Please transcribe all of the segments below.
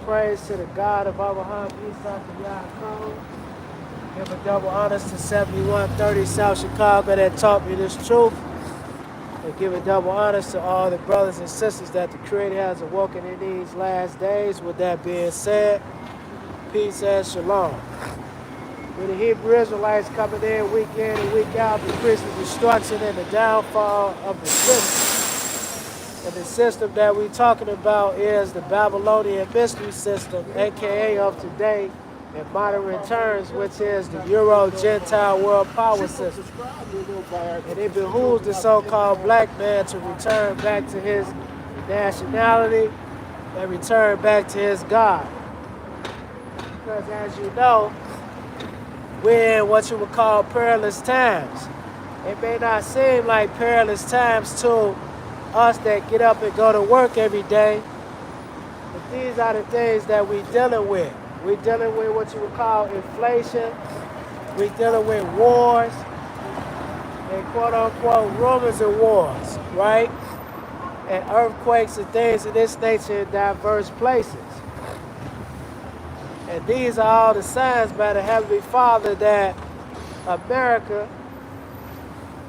praise to the God of Abraham, Isaac, and Yaakov. Give a double honors to 7130 South Chicago that taught me this truth. And give a double honors to all the brothers and sisters that the Creator has awoken in these last days. With that being said, peace and shalom. With the Hebrew Israelites coming in and week out, decreasing the destruction and the downfall of the system. And the system that we're talking about is the Babylonian mystery system, aka of today, in modern terms, which is the Euro-Gentile world power system. And it behooves the so-called black man to return back to his nationality and return back to his God. Because as you know, we're in what you would call perilous times. It may not seem like perilous times to us that get up and go to work every day, but these are the things that we're dealing with. We're dealing with what you would call inflation. We're dealing with wars and quote-unquote rumors of wars, right? And earthquakes and things of this nature in diverse places. And these are all the signs by the Heavenly Father that America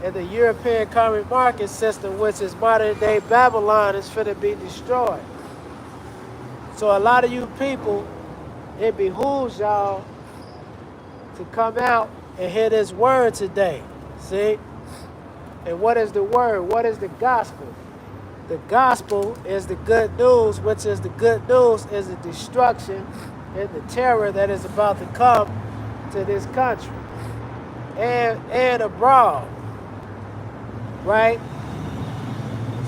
and the European common market system, which is modern day Babylon, is finna be destroyed. So a lot of you people, it behooves y'all to come out and hear this word today. See? And what is the word? What is the gospel? The gospel is the good news, which is the good news is the destruction and the terror that is about to come to this country and abroad. Right?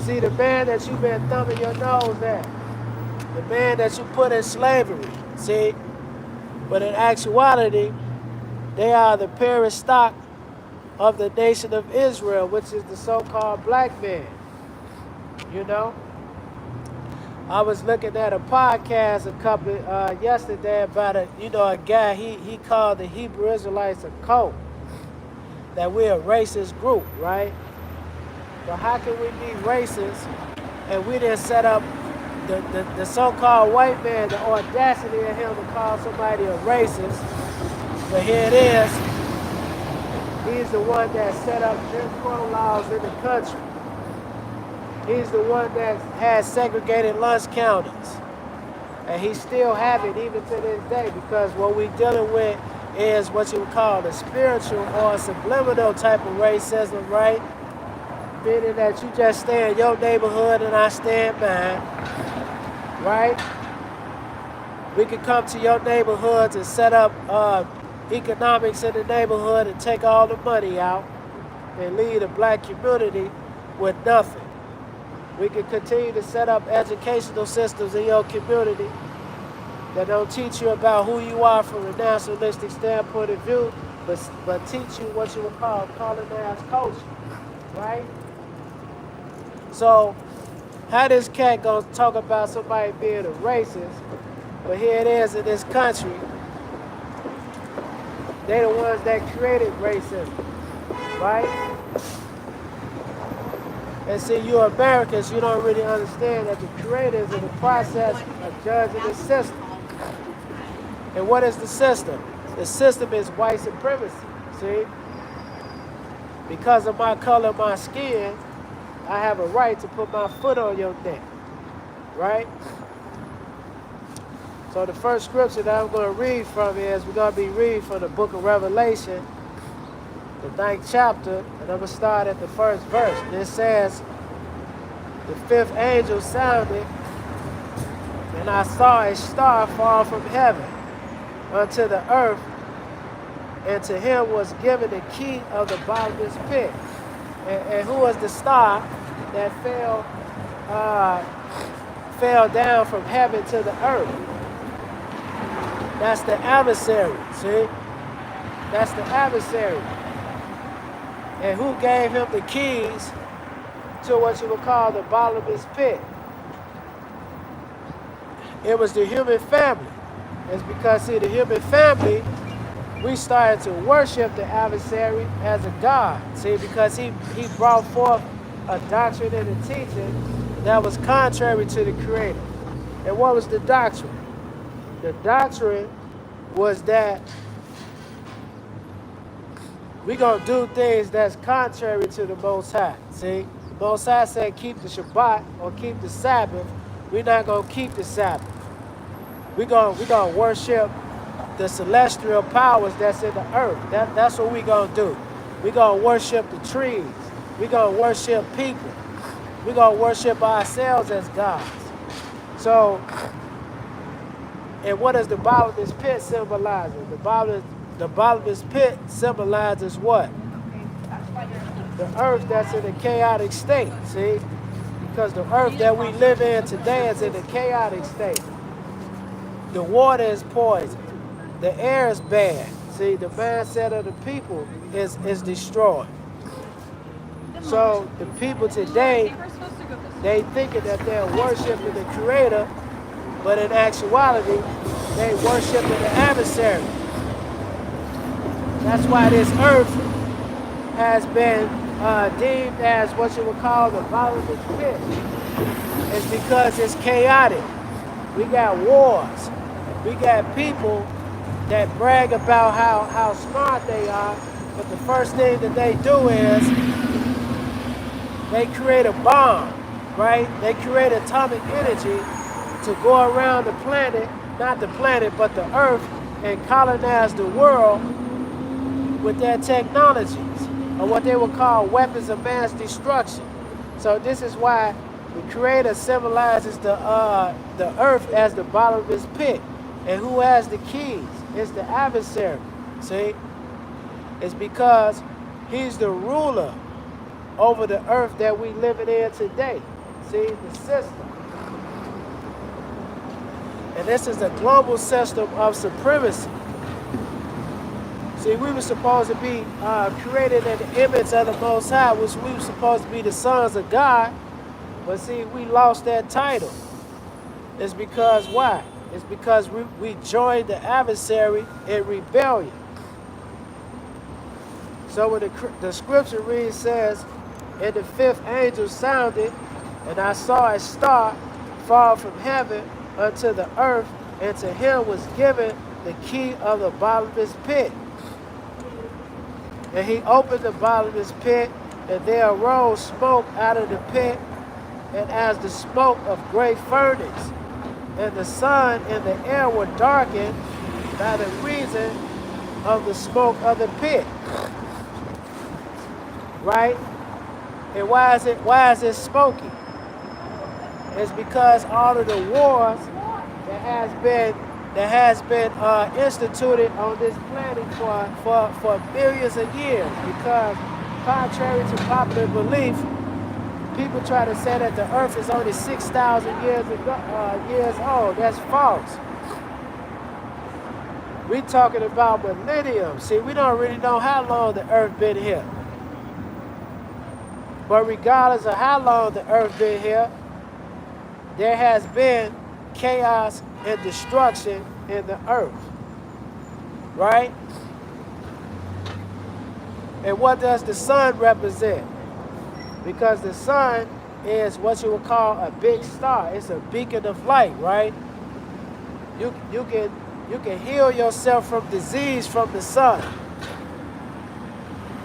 See, the man that you've been thumbing your nose at, the man that you put in slavery, see? But in actuality, they are the parent stock of the nation of Israel, which is the so-called black man. You know? I was looking at a podcast yesterday about a guy, he called the Hebrew Israelites a cult, that we're a racist group, right? But how can we be racist and we didn't set up the so-called white man, the audacity of him to call somebody a racist? But here it is. He's the one that set up Jim Crow laws in the country. He's the one that has segregated lunch counters. And he still have it even to this day, because what we're dealing with is what you would call a spiritual or a subliminal type of racism, right? Meaning that you just stay in your neighborhood and I stay in mine, right? We can come to your neighborhoods and set up economics in the neighborhood and take all the money out and leave the black community with nothing. We can continue to set up educational systems in your community that don't teach you about who you are from a nationalistic standpoint of view, but teach you what you would call colonized culture, right? So, how this cat gonna talk about somebody being a racist, but here it is in this country, they the ones that created racism, right? And see, you Americans, you don't really understand that the creators in the process of judging the system. And what is the system? The system is white supremacy, see? Because of my color, my skin, I have a right to put my foot on your neck, right? So the first scripture that I'm going to read from is, we're going to be reading from the book of Revelation, the 9th chapter, and I'm going to start at the first verse. And it says, the fifth angel sounded, and I saw a star fall from heaven unto the earth, and to him was given the key of the bottomless pit. And who was the star that fell down from heaven to the earth? That's the adversary, see? That's the adversary. And who gave him the keys to what you would call the bottomless pit? It was the human family. It's because, see, the human family, we started to worship the adversary as a god, see, because he brought forth a doctrine and a teaching that was contrary to the Creator. And what was the doctrine? The doctrine was that we're going to do things that's contrary to the Most High. See, the Most High said keep the Shabbat or keep the Sabbath. We're not going to keep the Sabbath. We're gonna worship the celestial powers that's in the earth. That's what we're going to do. We're going to worship the trees. We're going to worship people. We're going to worship ourselves as gods. So, and what does the bottomless pit symbolize? The bottomless pit symbolizes what? The earth that's in a chaotic state, see? Because the earth that we live in today is in a chaotic state. The water is poisoned. The air is bad. See, the mindset of the people is destroyed. So the people today, they thinking that they're worshiping the Creator, but in actuality, they worshiping the adversary. That's why this earth has been deemed as what you would call the bottomless pit. It's because it's chaotic. We got wars. We got people that brag about how smart they are, but the first thing that they do is they create a bomb, right? They create atomic energy to go around the planet, not the planet, but the earth, and colonize the world with their technologies, or what they would call weapons of mass destruction. So this is why the Creator symbolizes the earth as the bottomless pit. And who has the keys? It's the adversary. See? It's because he's the ruler over the earth that we living in today. See? The system. And this is a global system of supremacy. See, we were supposed to be created in the image of the Most High, which we were supposed to be the sons of God. But see, we lost that title. It's because why? It's because we joined the adversary in rebellion. So when the scripture reads, says, and the fifth angel sounded, and I saw a star fall from heaven unto the earth, and to him was given the key of the bottomless pit. And he opened the bottomless pit, and there arose smoke out of the pit, and as the smoke of great furnace. And the sun and the air were darkened by the reason of the smoke of the pit. Right? And why is it smoky? It's because all of the wars that has been instituted on this planet for millions of years. Because contrary to popular belief, people try to say that the earth is only 6,000 years old. That's false. We're talking about millennium. See, we don't really know how long the earth been here. But regardless of how long the earth been here, there has been chaos and destruction in the earth. Right? And what does the sun represent? Because the sun is what you would call a big star. It's a beacon of light, right? You can heal yourself from disease from the sun.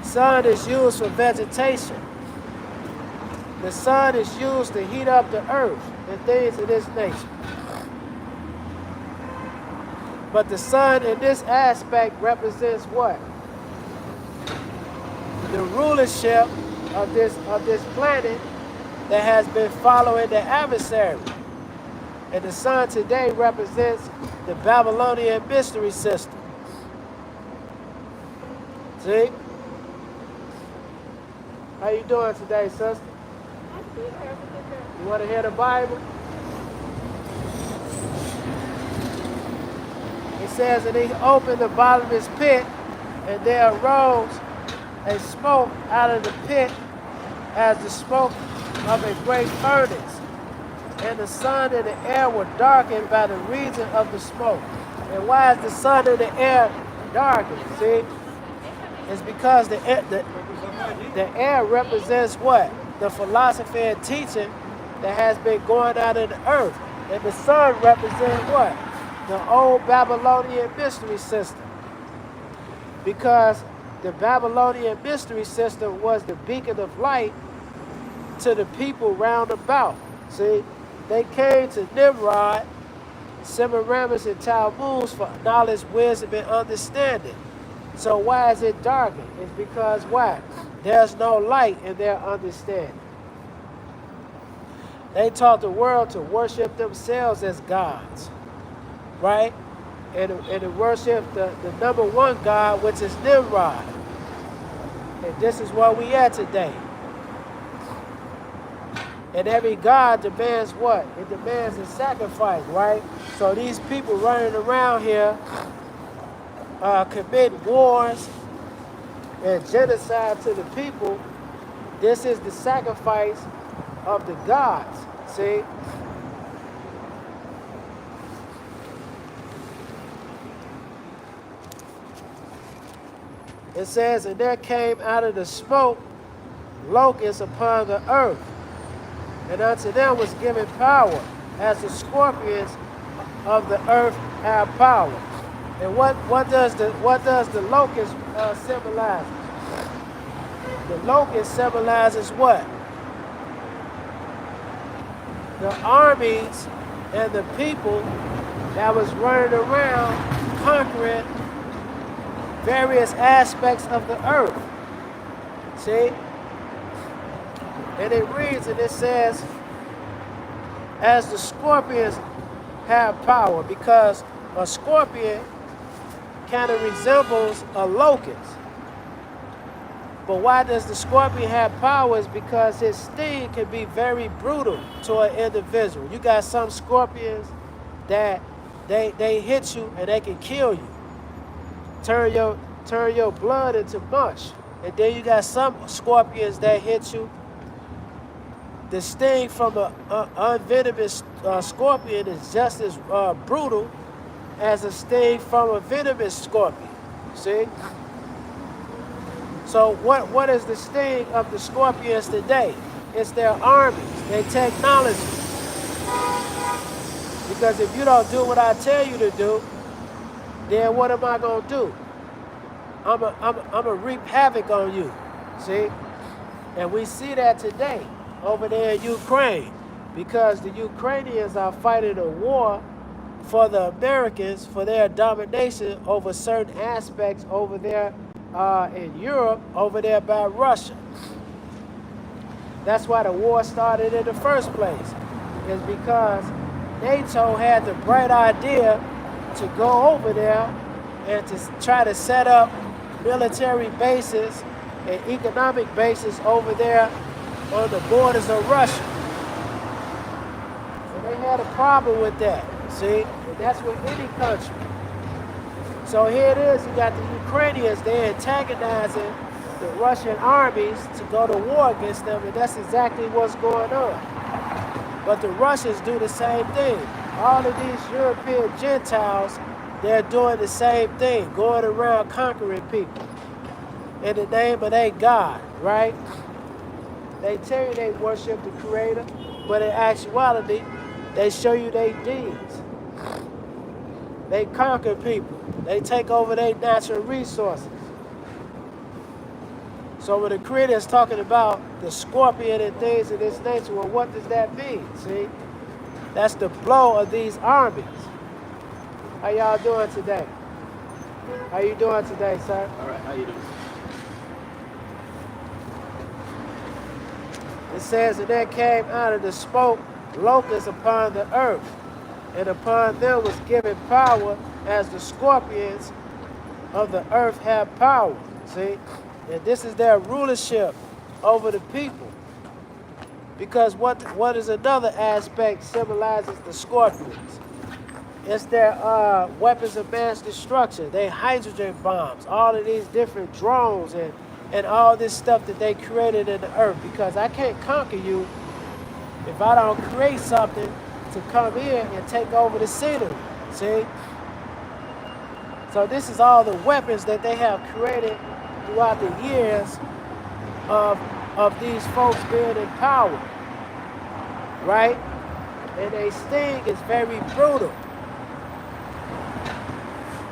Sun is used for vegetation. The sun is used to heat up the earth and things of this nature. But the sun in this aspect represents what? The rulership of this planet that has been following the adversary. And the sun today represents the Babylonian mystery system. See? How you doing today, sister? You want to hear the Bible? It says, and he opened the bottomless pit, and there arose a smoke out of the pit as the smoke of a great furnace. And the sun and the air were darkened by the reason of the smoke. And why is the sun and the air darkened? See? It's because the air represents what? The philosophy and teaching that has been going out in the earth. And the sun represents what? the old Babylonian mystery system, because the Babylonian mystery system was the beacon of light to the people round about. See, they came to Nimrod, Semiramis, and Tammuz for knowledge, wisdom, and understanding. So why is it darkened? It's because why? There's no light in their understanding. They taught the world to worship themselves as gods, right? And to worship the number one God, which is Nimrod. And this is where we at today. And every God demands what? It demands a sacrifice, right? So these people running around here committing wars and genocide to the people, this is the sacrifice of the gods, see? It says, and there came out of the smoke locusts upon the earth, and unto them was given power, as the scorpions of the earth have power. And what does the locust symbolize? The locust symbolizes what? The armies and the people that was running around conquering various aspects of the earth. See? And it reads, and it says, as the scorpions have power, because a scorpion kind of resembles a locust. But why does the scorpion have power? Is because his sting can be very brutal to an individual. You got some scorpions that they hit you and they can kill you. Turn your blood into mush. And then you got some scorpions that hit you. The sting from an unvenomous scorpion is just as brutal as a sting from a venomous scorpion. See? So what is the sting of the scorpions today? It's their armies, their technology. Because if you don't do what I tell you to do, then what am I going to do? I'm gonna reap havoc on you, see? And we see that today over there in Ukraine, because the Ukrainians are fighting a war for the Americans, for their domination over certain aspects over there in Europe, over there by Russia. That's why the war started in the first place, is because NATO had the bright idea to go over there and to try to set up military bases and economic bases over there on the borders of Russia. And they had a problem with that, see? And that's with any country. So here it is, you got the Ukrainians, they're antagonizing the Russian armies to go to war against them, and that's exactly what's going on. But the Russians do the same thing. All of these European Gentiles, they're doing the same thing, going around conquering people in the name of their God, right? They tell you they worship the Creator, but in actuality, they show you their deeds. They conquer people. They take over their natural resources. So when the Creator is talking about the scorpion and things of this nature, well, what does that mean, see? That's the blow of these armies. How y'all doing today? How you doing today, sir? All right, how you doing? It says, and there came out of the smoke locusts upon the earth, and upon them was given power, as the scorpions of the earth have power. See? And this is their rulership over the people. Because what is another aspect symbolizes the scorpions? It's their weapons of mass destruction, their hydrogen bombs, all of these different drones and all this stuff that they created in the earth. Because I can't conquer you if I don't create something to come in and take over the scenery, see? So this is all the weapons that they have created throughout the years of these folks being in power, right? And their sting is very brutal.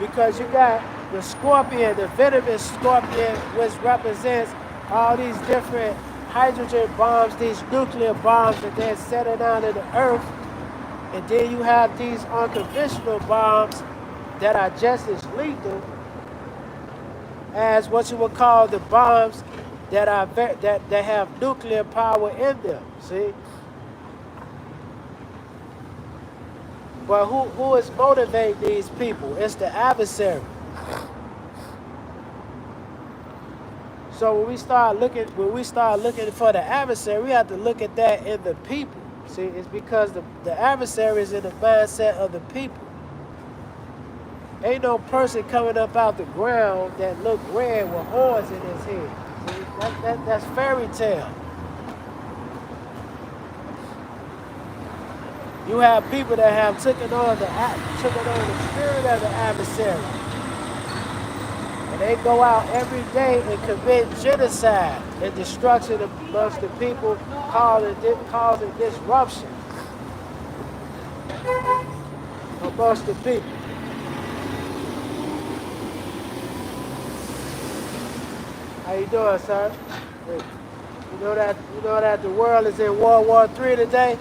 because you got the scorpion, the venomous scorpion, which represents all these different hydrogen bombs, these nuclear bombs that they're setting down in the earth. And then you have these unconventional bombs that are just as lethal as what you would call the bombs that are that have nuclear power in them. See, but who is motivating these people? It's the adversary. So when we start looking for the adversary, we have to look at that in the people. See, it's because the adversary is in the mindset of the people. Ain't no person coming up out the ground that look red with horns in his head. See, that's fairy tale. You have people that have taken on the spirit of the adversary, and they go out every day and commit genocide and destruction amongst the people, causing disruption amongst the people. How you doing, sir? You know that the world is in World War III today?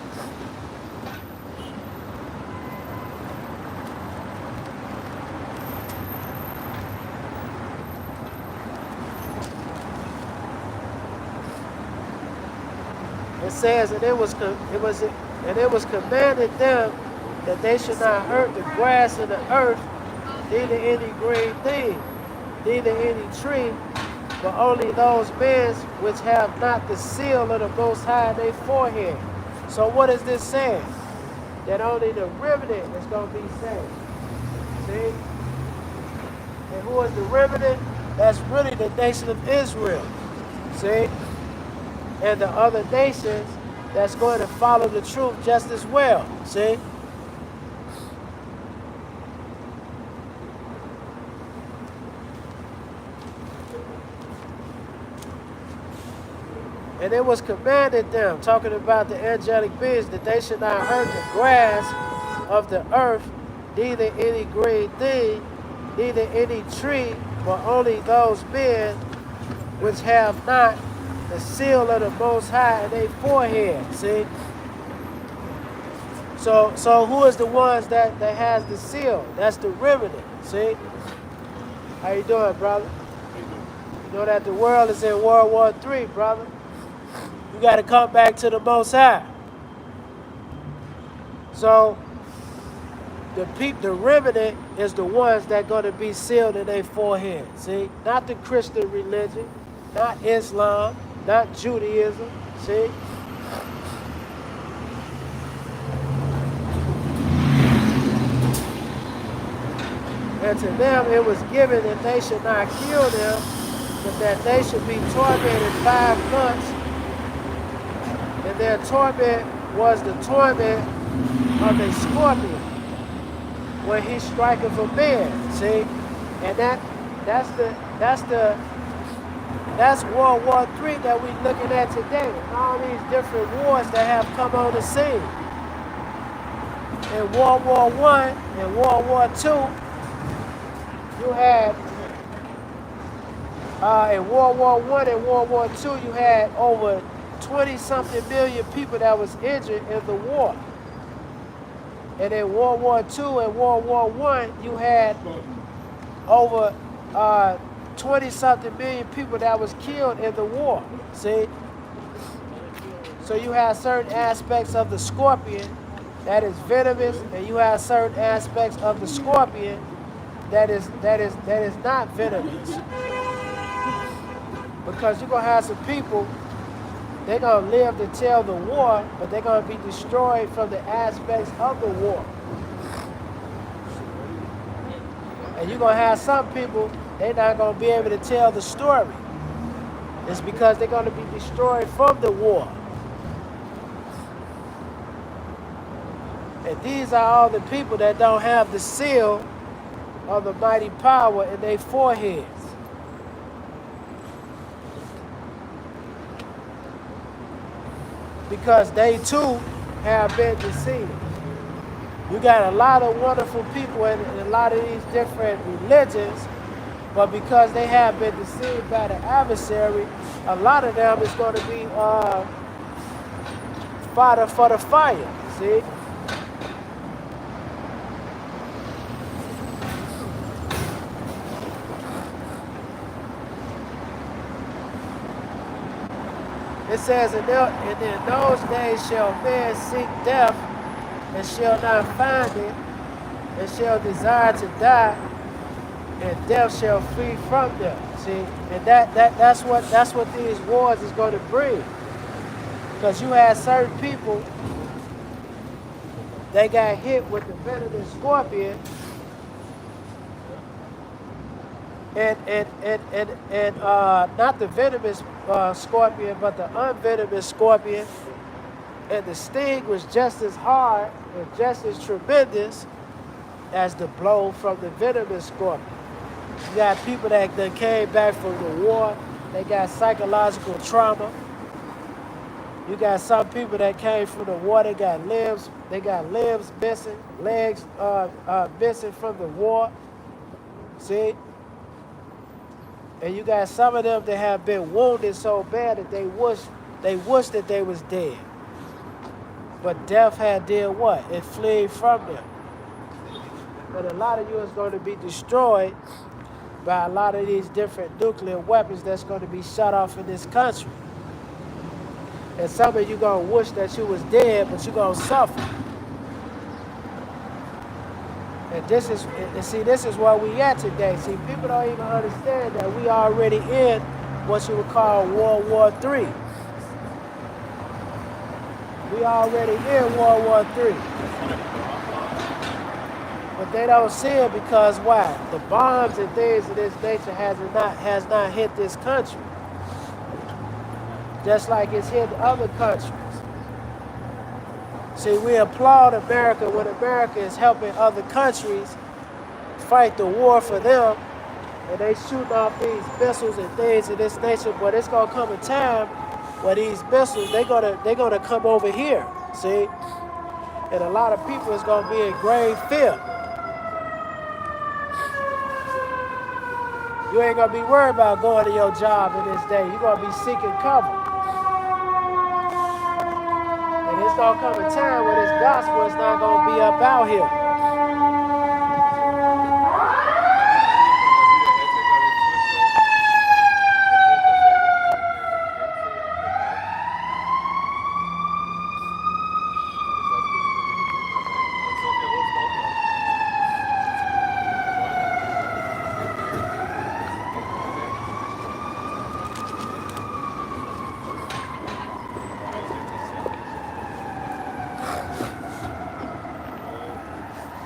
It says, and it was commanded them that they should not hurt the grass and the earth, neither any green thing, neither any tree, but only those men which have not the seal of the Most High in their forehead. So what is this saying? That only the remnant is going to be saved. See? And who is the remnant? That's really the nation of Israel. See? And the other nations that's going to follow the truth just as well. See? And it was commanded them, talking about the angelic beings, that they should not hurt the grass of the earth, neither any green thing, neither any tree, but only those men which have not the seal of the Most High in their forehead. See? So who is the ones that has the seal? That's the remnant. See? How you doing, brother? You know that the world is in World War III, brother. You got to come back to the Most High. So the remnant is the ones that going to be sealed in their forehead. See, not the Christian religion, not Islam, not Judaism. See, and to them it was given that they should not kill them, but that they should be tormented 5 months. And their torment was the torment of a scorpion when he striketh a man. See? And that's World War III that we're looking at today. And all these different wars that have come on the scene. In World War I and World War II, you had in World War I and World War II, you had over 20-something million people that was injured in the war. And in World War II and World War I, you had over 20-something million people that was killed in the war. See? So you have certain aspects of the scorpion that is venomous, and you have certain aspects of the scorpion that is not venomous. Because you're gonna have some people, they're going to live to tell the war, but they're going to be destroyed from the aspects of the war. And you're going to have some people, they're not going to be able to tell the story. It's because they're going to be destroyed from the war. And these are all the people that don't have the seal of the mighty power in their foreheads. Because they too have been deceived. You got a lot of wonderful people in a lot of these different religions, but because they have been deceived by the adversary, a lot of them is going to be fodder for the fire. See? It says, and in those days shall men seek death, and shall not find it, and shall desire to die, and death shall flee from them. See, and that's what these wars is going to bring. Because you had certain people, they got hit with the venomous scorpion, and not the venomous scorpion, but the unvenomous scorpion, and the sting was just as hard and just as tremendous as the blow from the venomous scorpion. You got people that came back from the war, they got psychological trauma. You got some people that came from the war, they got limbs missing, legs missing from the war. See? And you got some of them that have been wounded so bad that they wish that they was dead. But death had did what? It fled from them. But a lot of you is going to be destroyed by a lot of these different nuclear weapons that's going to be shot off in this country. And some of you going to wish that you was dead, but you're going to suffer. And this is where we at today. See, people don't even understand that we already in what you would call World War III. We already in World War III. But they don't see it because why? The bombs and things of this nature has not hit this country. Just like it's hit other countries. See, we applaud America when America is helping other countries fight the war for them, and they shoot off these missiles and things of this nature. But it's gonna come a time where these missiles they're gonna come over here. See, and a lot of people is gonna be in grave fear. You ain't gonna be worried about going to your job in this day. You're gonna be seeking cover. And it's gonna come a time where this gospel is not gonna be up out here.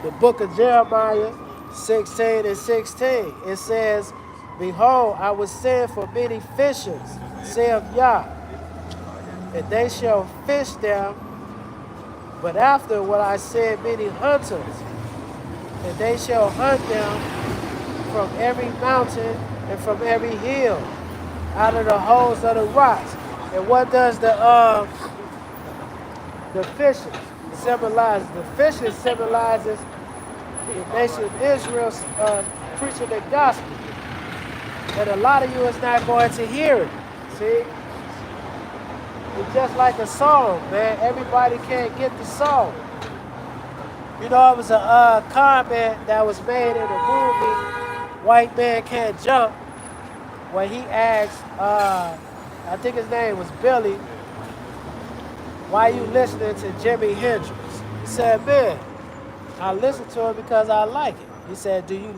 The book of Jeremiah 16 and 16, it says, behold, I will send for many fishers, saith Yah, and they shall fish them, but after will I send many hunters, and they shall hunt them from every mountain and from every hill, out of the holes of the rocks. And what does the fishing symbolize? The fishing symbolizes the nation of Israel preaching the gospel. And a lot of you is not going to hear it. See? It's just like a song, man. Everybody can't get the song. You know, it was a comment that was made in a movie, White Man Can't Jump, where he asked, I think his name was Billy, why you listening to Jimi Hendrix? He said, man, I listen to it because I like it. He said, do you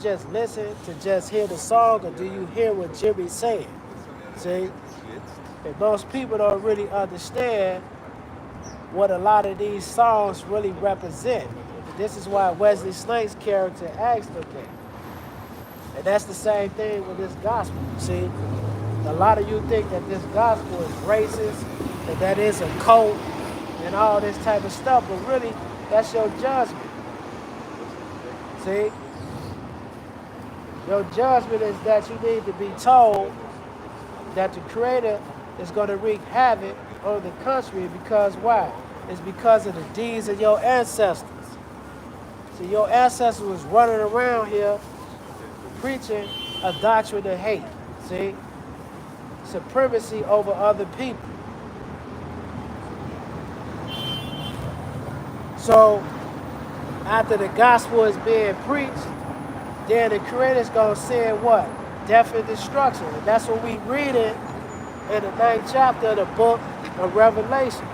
just listen to just hear the song, or do you hear what Jimmy's saying? See? And most people don't really understand what a lot of these songs really represent. This is why Wesley Snipes' character asked for that. And that's the same thing with this gospel. See? A lot of you think that this gospel is racist, and that is a cult, and all this type of stuff, but really, that's your judgment. See? Your judgment is that you need to be told that the Creator is going to wreak havoc on the country because why? is because of the deeds of your ancestors. So your ancestors was running around here preaching a doctrine of hate. See? Supremacy over other people. So after the gospel is being preached, then the Creator's gonna send what? Death and destruction. And that's what we read it in the 9th chapter of the book of Revelation.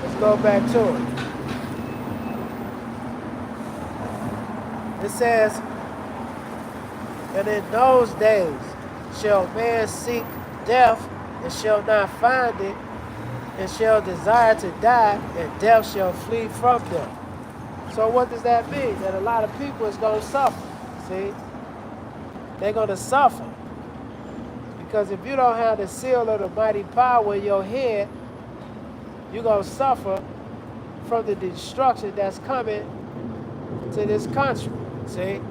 Let's go back to it. It says, and in those days shall man seek death and shall not find it, and shall desire to die, and death shall flee from them. So what does that mean? That a lot of people is going to suffer. See? They're going to suffer. Because if you don't have the seal of the mighty power in your head, you're going to suffer from the destruction that's coming to this country. See?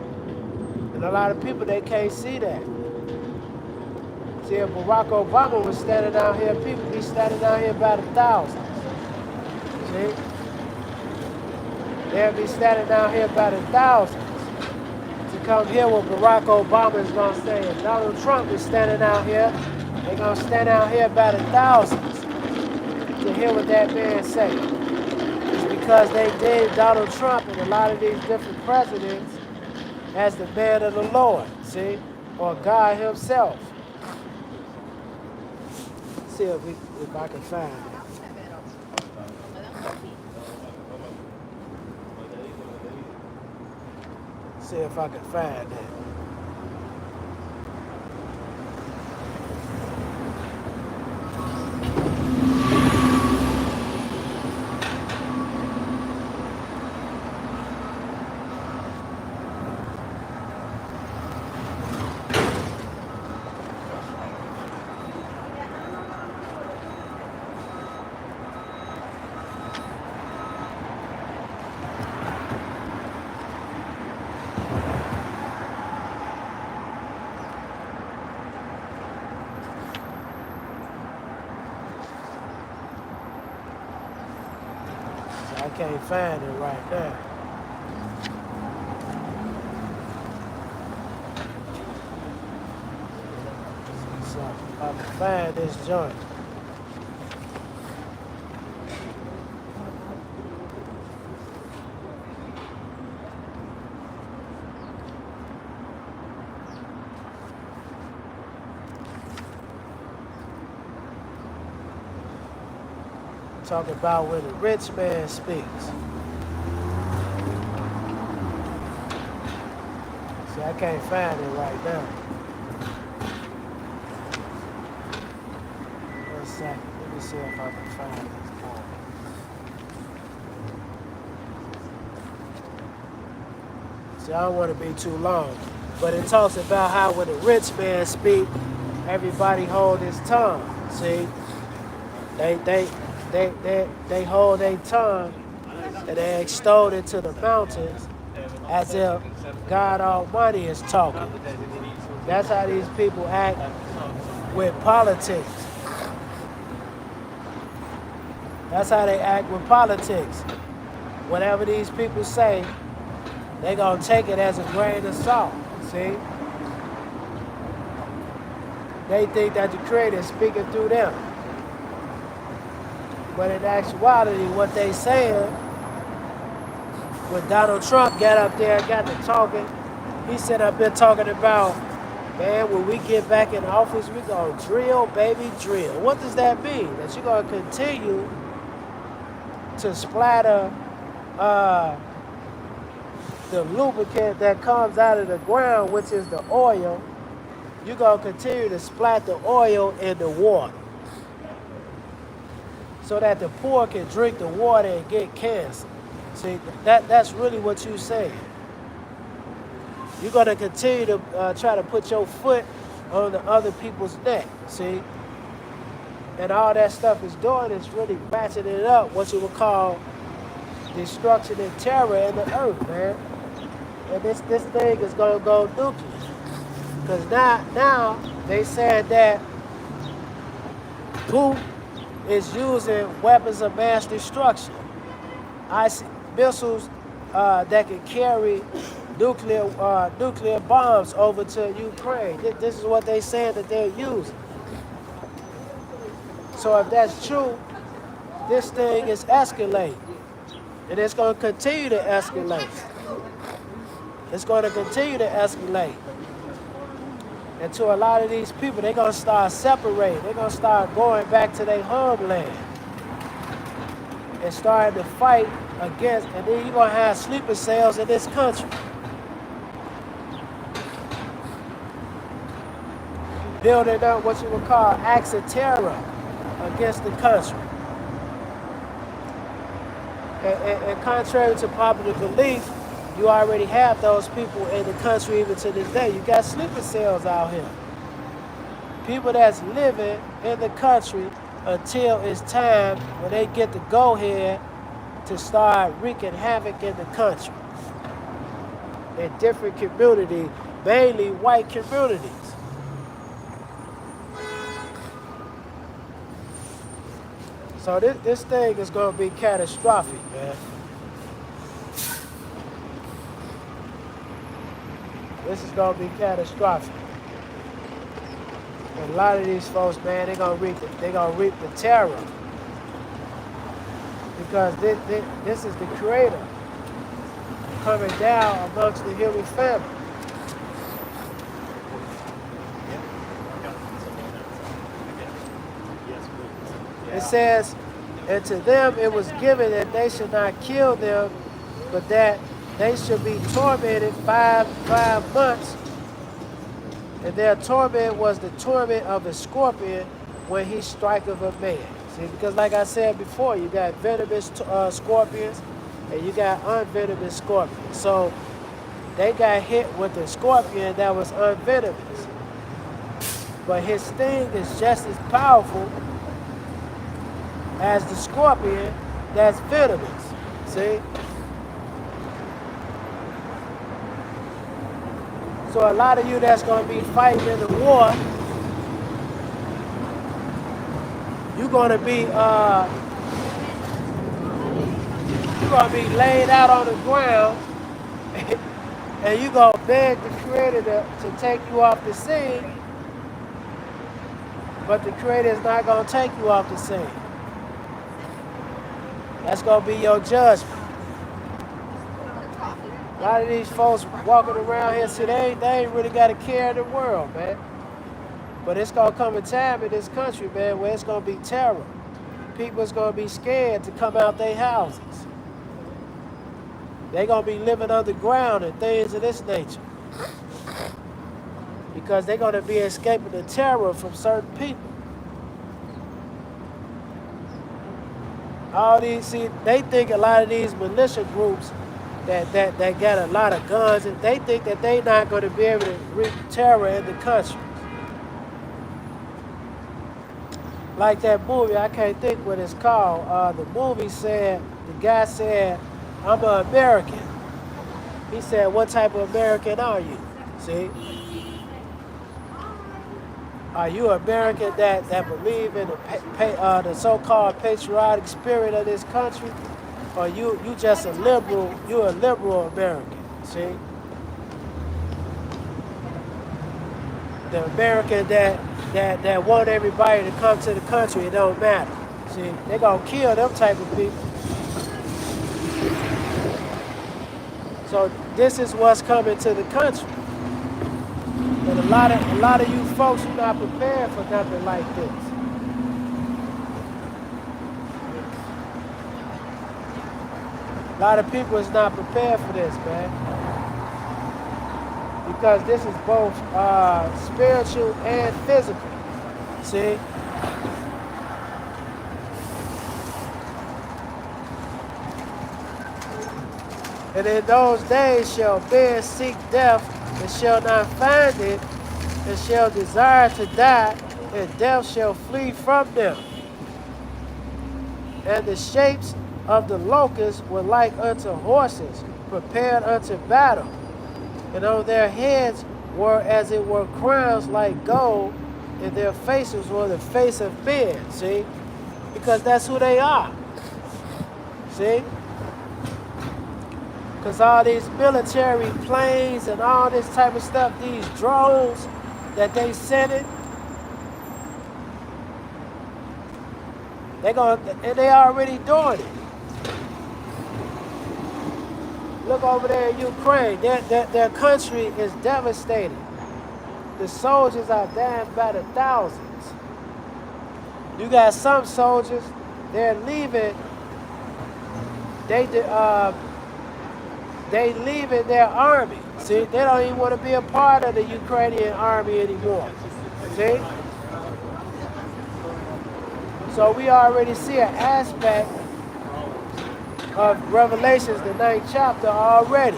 And a lot of people, they can't see that. See, if Barack Obama was standing out here, people be standing out here by the thousands. See? They'll be standing out here by the thousands to come hear what Barack Obama is going to say. If Donald Trump is standing out here, they're going to stand out here by the thousands to hear what that man say. It's because they gave Donald Trump and a lot of these different presidents as the man of the Lord, see? Or God himself. See if I can find it. See if I can find that. I can't find it right now. So I can find this joint. Talk about when the rich man speaks. See, I can't find it right now. One second. Let me see if I can find this part. See, I don't want to be too long, but it talks about how when the rich man speak, everybody hold his tongue. See, they hold their tongue and they extol it to the mountains as if God Almighty is talking. That's how these people act with politics. That's how they act with politics. Whatever these people say, they're going to take it as a grain of salt. See? They think that the Creator is speaking through them. But in actuality, what they saying, when Donald Trump got up there and got to talking, he said, I've been talking about, man, when we get back in office, we're going to drill, baby, drill. What does that mean? That you're going to continue to splatter the lubricant that comes out of the ground, which is the oil. You're going to continue to splat the oil in the water, so that the poor can drink the water and get cancer. See, that's really what you're saying. You're going to continue to try to put your foot on the other people's neck, see? And all that stuff is doing is really ratcheting it up, what you would call destruction and terror in the earth, man. And this thing is going to go nuclear. Because now They said that Putin is using weapons of mass destruction, missiles that can carry nuclear bombs over to Ukraine. This is what they said that they're using. So if that's true, this thing is escalating, and it's going to continue to escalate. It's going to continue to escalate. And to a lot of these people, they're going to start separating. They're going to start going back to their homeland and starting to fight against, and then you're going to have sleeper cells in this country. Building up what you would call acts of terror against the country. And contrary to popular belief, you already have those people in the country even to this day. You got sleeper cells out here. People that's living in the country until it's time when they get the go-ahead to start wreaking havoc in the country. In different communities, mainly white communities. So this thing is going to be catastrophic, man. This is going to be catastrophic. And a lot of these folks, man, they're going to reap the terror. Because this is the Creator coming down amongst the human family. It says, and to them it was given that they should not kill them, but that they should be tormented five months. And their torment was the torment of the scorpion when he striketh a man. See, because like I said before, you got venomous scorpions and you got unvenomous scorpions. So they got hit with the scorpion that was unvenomous. But his sting is just as powerful as the scorpion that's venomous. See? So a lot of you that's going to be fighting in the war, you're going to be laid out on the ground, and you're going to beg the Creator to take you off the scene, but the Creator is not going to take you off the scene. That's going to be your judgment. A lot of these folks walking around here, see, they ain't really got a care in the world, man. But it's going to come a time in this country, man, where it's going to be terror. People's going to be scared to come out their houses. They're going to be living underground and things of this nature. Because they're going to be escaping the terror from certain people. All these, see, they think a lot of these militia groups that got a lot of guns, and they think that they're not going to be able to wreak terror in the country. Like that movie, I can't think what it's called. The movie said, the guy said, I'm an American. He said, what type of American are you? See? Are you an American that believe in the so-called patriotic spirit of this country? Or you just a liberal, you're a liberal American, see? The American that want everybody to come to the country, it don't matter. See, they're gonna kill them type of people. So this is what's coming to the country. But a lot of you folks, you're not prepared for nothing like this. A lot of people is not prepared for this, man. Because this is both spiritual and physical. See? And in those days shall men seek death, and shall not find it, and shall desire to die, and death shall flee from them. And the shapes of the locusts were like unto horses, prepared unto battle. And on their heads were as it were crowns like gold, and their faces were the face of men, see? Because that's who they are, see? Because all these military planes and all this type of stuff, these drones that they send it, and they already doing it. Look over there in Ukraine. Their country is devastated. The soldiers are dying by the thousands. You got some soldiers, they're leaving. They leaving their army. See, they don't even want to be a part of the Ukrainian army anymore. See? So we already see an aspect of Revelations, the 9th chapter already.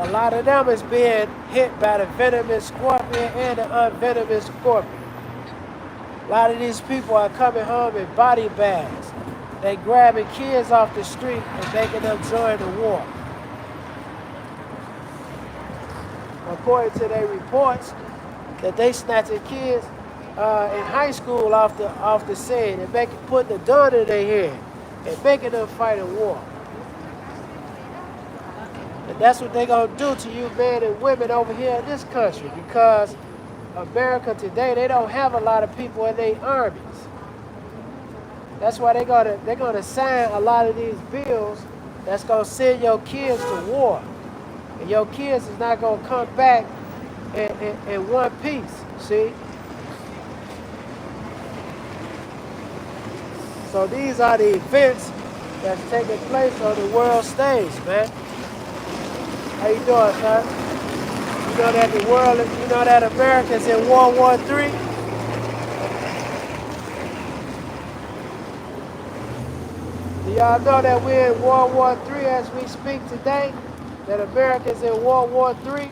A lot of them is being hit by the venomous scorpion and the unvenomous scorpion. A lot of these people are coming home in body bags. They grabbing kids off the street and making them join the war. According to their reports, that they snatching kids in high school off the scene and putting the gun in their hand and making them fight a war. And that's what they're gonna do to you men and women over here in this country, because America today, they don't have a lot of people in their armies. That's why they're gonna sign a lot of these bills that's gonna send your kids to war. And your kids is not gonna come back in one piece, see? So these are the events that's taking place on the world stage, man. How you doing, son? You know that you know that America's in World War III? Do y'all know that we're in World War III as we speak today? That America's in World War III?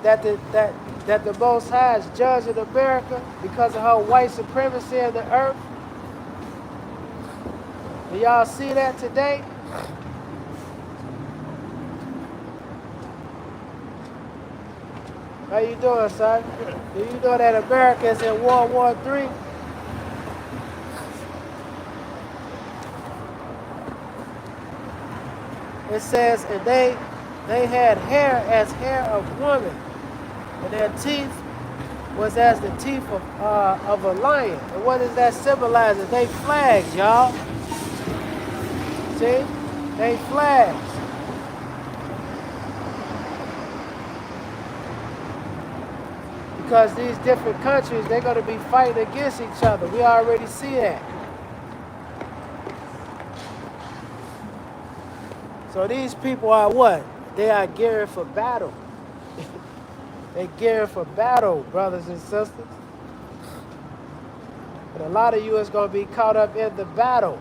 That the Most High is judging America because of her white supremacy in the earth? Do y'all see that today? How you doing, son? Do you know that America is in World War III? It says, and they had hair as hair of woman, and their teeth was as the teeth of a lion. And what does that symbolize? They flags, y'all. See? They flags. Because these different countries, they're going to be fighting against each other. We already see that. So these people are what? They are gearing for battle. They're gearing for battle, brothers and sisters. But a lot of you is going to be caught up in the battle.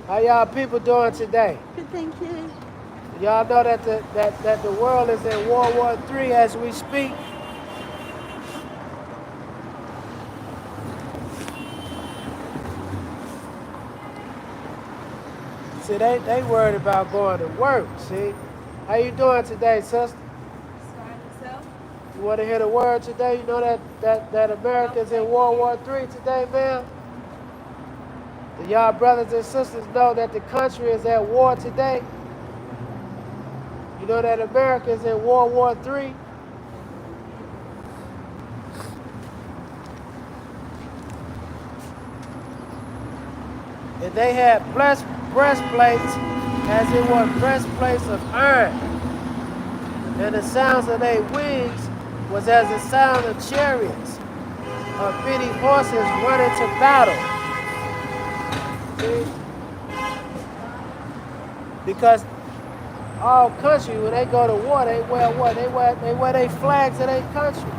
How y'all people doing today? Good, thank you. Y'all know that the world is in World War III as we speak. See, they worried about going to work, see? How you doing today, sister? You want to hear the word today? You know that America's in World War III today, man? Do y'all brothers and sisters know that the country is at war today? You know that America is in World War III? And they had breastplates as it were breastplates of iron. And the sounds of their wings was as the sound of chariots, of many horses running to battle. See? Because all country, when they go to war, they wear what? They wear their flags of their country.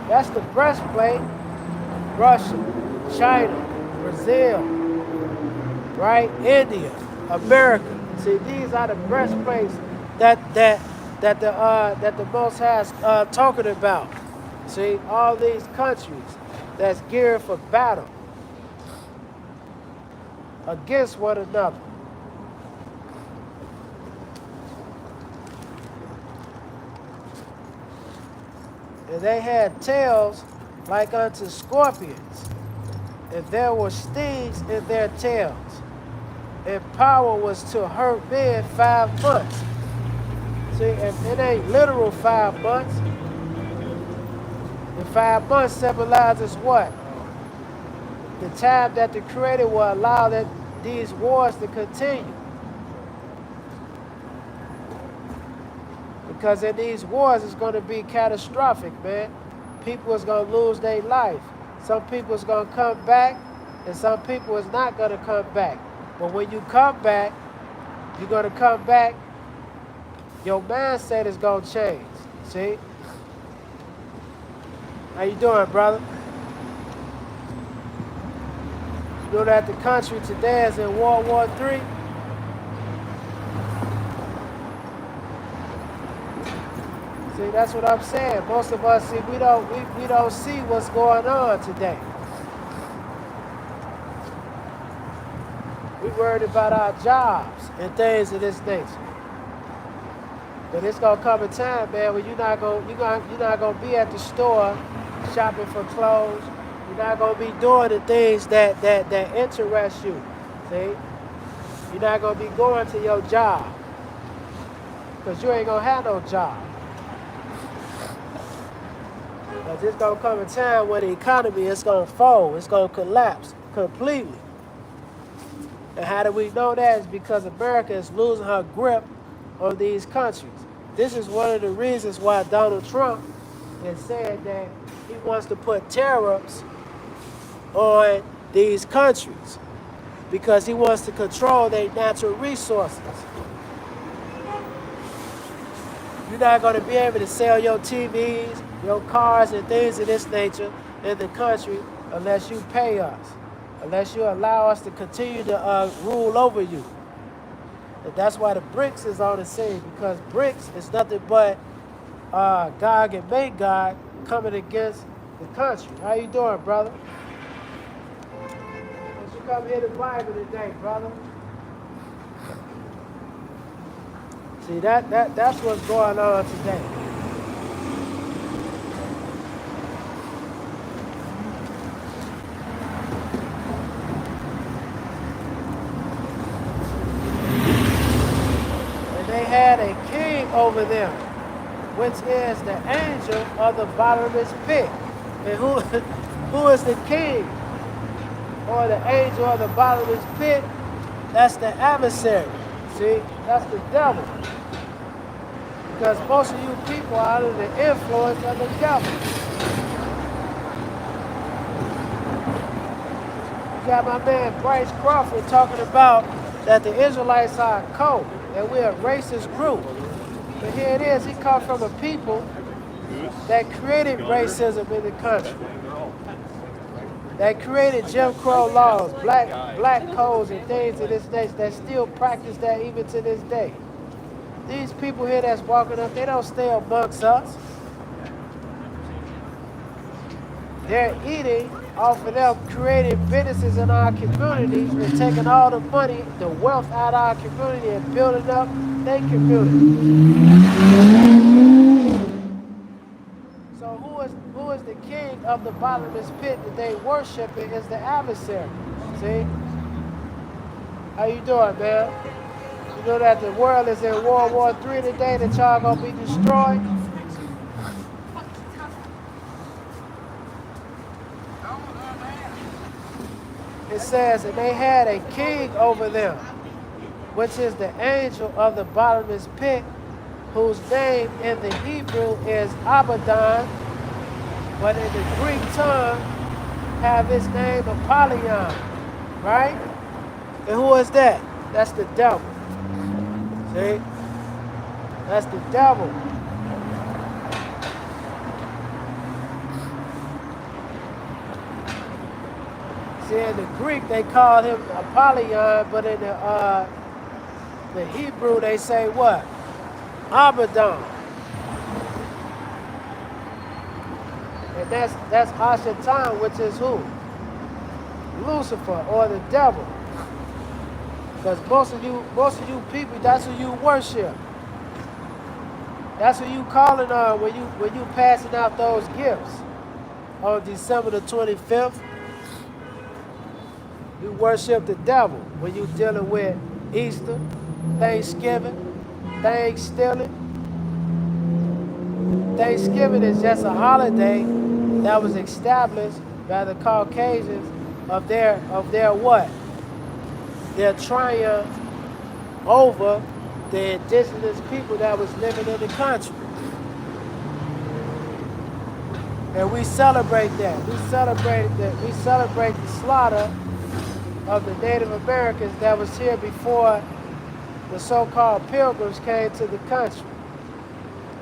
That's the breastplate. Russia, China, Brazil, right? India, America. See, these are the breastplates that that the Most High is talking about. See, all these countries that's geared for battle against one another. And they had tails like unto scorpions, and there were stings in their tails, and power was to hurt men 5 months. See, and it ain't literal 5 months. The 5 months symbolizes what? The time that the Creator will allow these wars to continue. Because in these wars, it's going to be catastrophic, man. People is going to lose their life. Some people is going to come back, and some people is not going to come back. But when you come back, you're going to come back, your mindset is going to change. See? How you doing, brother? You know that the country today is in World War III? See, that's what I'm saying. Most of us see we don't see what's going on today. We worried about our jobs and things of this nature. But it's gonna come a time, man, when you're not gonna be at the store shopping for clothes. You're not gonna be doing the things that interest you. See? You're not gonna be going to your job. Because you ain't gonna have no job. But there's gonna come a time where the economy is gonna fold, it's gonna collapse completely. And how do we know that? It's because America is losing her grip on these countries. This is one of the reasons why Donald Trump has said that he wants to put tariffs on these countries because he wants to control their natural resources. You're not going to be able to sell your TVs, your cars, and things of this nature in the country unless you pay us, unless you allow us to continue to rule over you. And that's why the BRICS is on the scene, because BRICS is nothing but Gog and Magog coming against the country. How you doing, brother? Why you come here to Bible today, brother? See, that's what's going on today. And they had a king over them, which is the angel of the bottomless pit. And who is the king or the angel of the bottomless pit? That's the adversary. See, that's the devil. Because most of you people are under the influence of the devil. You got my man Bryce Crawford talking about that the Israelites are a cult, and we're a racist group. But here it is, he comes from a people that created racism in the country. That created Jim Crow laws, black codes and things of this nature that still practice that even to this day. These people here that's walking up, they don't stay amongst us. They're eating off of them creating businesses in our community and taking all the money, the wealth out of our community and building up their community. So who is the king of the bottomless pit that they worshiping is the adversary. See? How you doing, man? You know that the world is in World War III today, that y'all gonna be destroyed? It says, and they had a king over them, which is the angel of the bottomless pit, whose name in the Hebrew is Abaddon, but in the Greek tongue have his name Apollyon, right? And who is that? That's the devil. See? That's the devil. See, in the Greek they call him Apollyon, but in the Hebrew they say what? Abaddon. And that's Ashatan, which is who? Lucifer, or the devil. Because most of you people, that's who you worship. That's who you calling on when you passing out those gifts on December the 25th. You worship the devil when you dealing with Easter, Thanksgiving, things stealing. Thanksgiving is just a holiday that was established by the Caucasians of their what? Their triumph over the indigenous people that was living in the country. And we celebrate that. We celebrate the slaughter of the Native Americans that was here before the so-called pilgrims came to the country.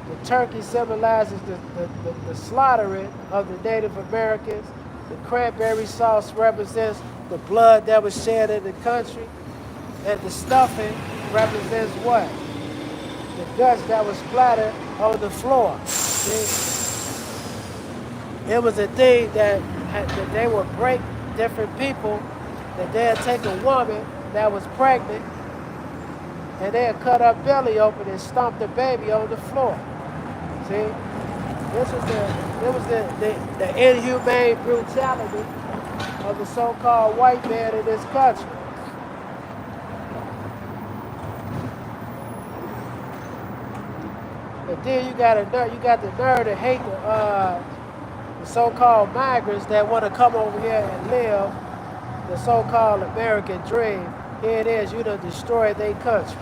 The turkey symbolizes the slaughtering of the Native Americans. The cranberry sauce represents the blood that was shed in the country. And the stuffing represents what? The guts that was splattered on the floor. It was a thing that they would break different people, that they'd take a woman that was pregnant and they'd cut her belly open and stomp the baby on the floor. See? This was the inhumane brutality of the so-called white man in this country. But then you got the nerve to hate the so-called migrants that want to come over here and live the so-called American dream. Here it is, you done destroyed their country.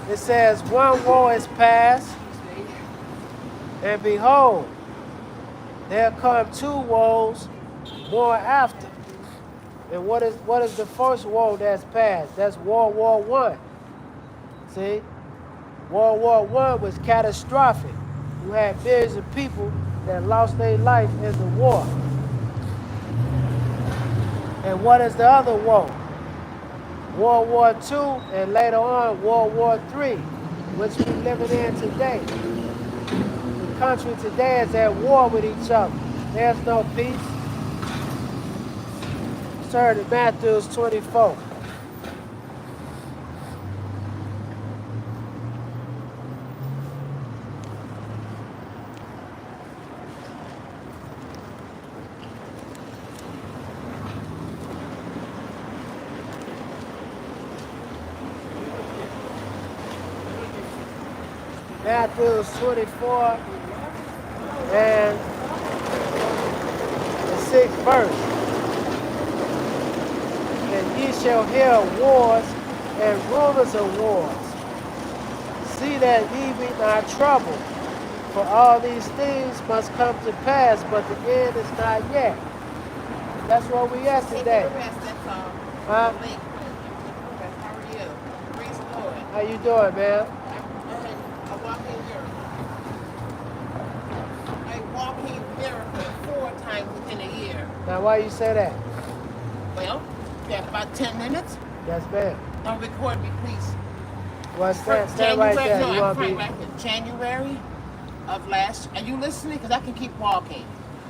It says, one war is past, and behold, there come two woes more after. And what is the first woe that's passed? That's World War I. See? World War I was catastrophic. You had millions of people that lost their life in the war. And what is the other woe? World War II, and later on World War III, which we're living in today. The country today is at war with each other. There's no peace. Turn to Matthew 24. Matthew 24 and the 6th verse. And ye shall hear wars and rumors of wars. See that ye be not troubled, for all these things must come to pass, but the end is not yet. That's where we at today. Huh? How are you? Praise the Lord. How you doing, man? A walking miracle 4 times within a year. Now, why you say that? Well, yeah, about 10 minutes. Yes, ma'am. Don't record me, please. Well, stand right there. No, You I'm want me? right here. January of last. Are you listening? Because I can keep walking.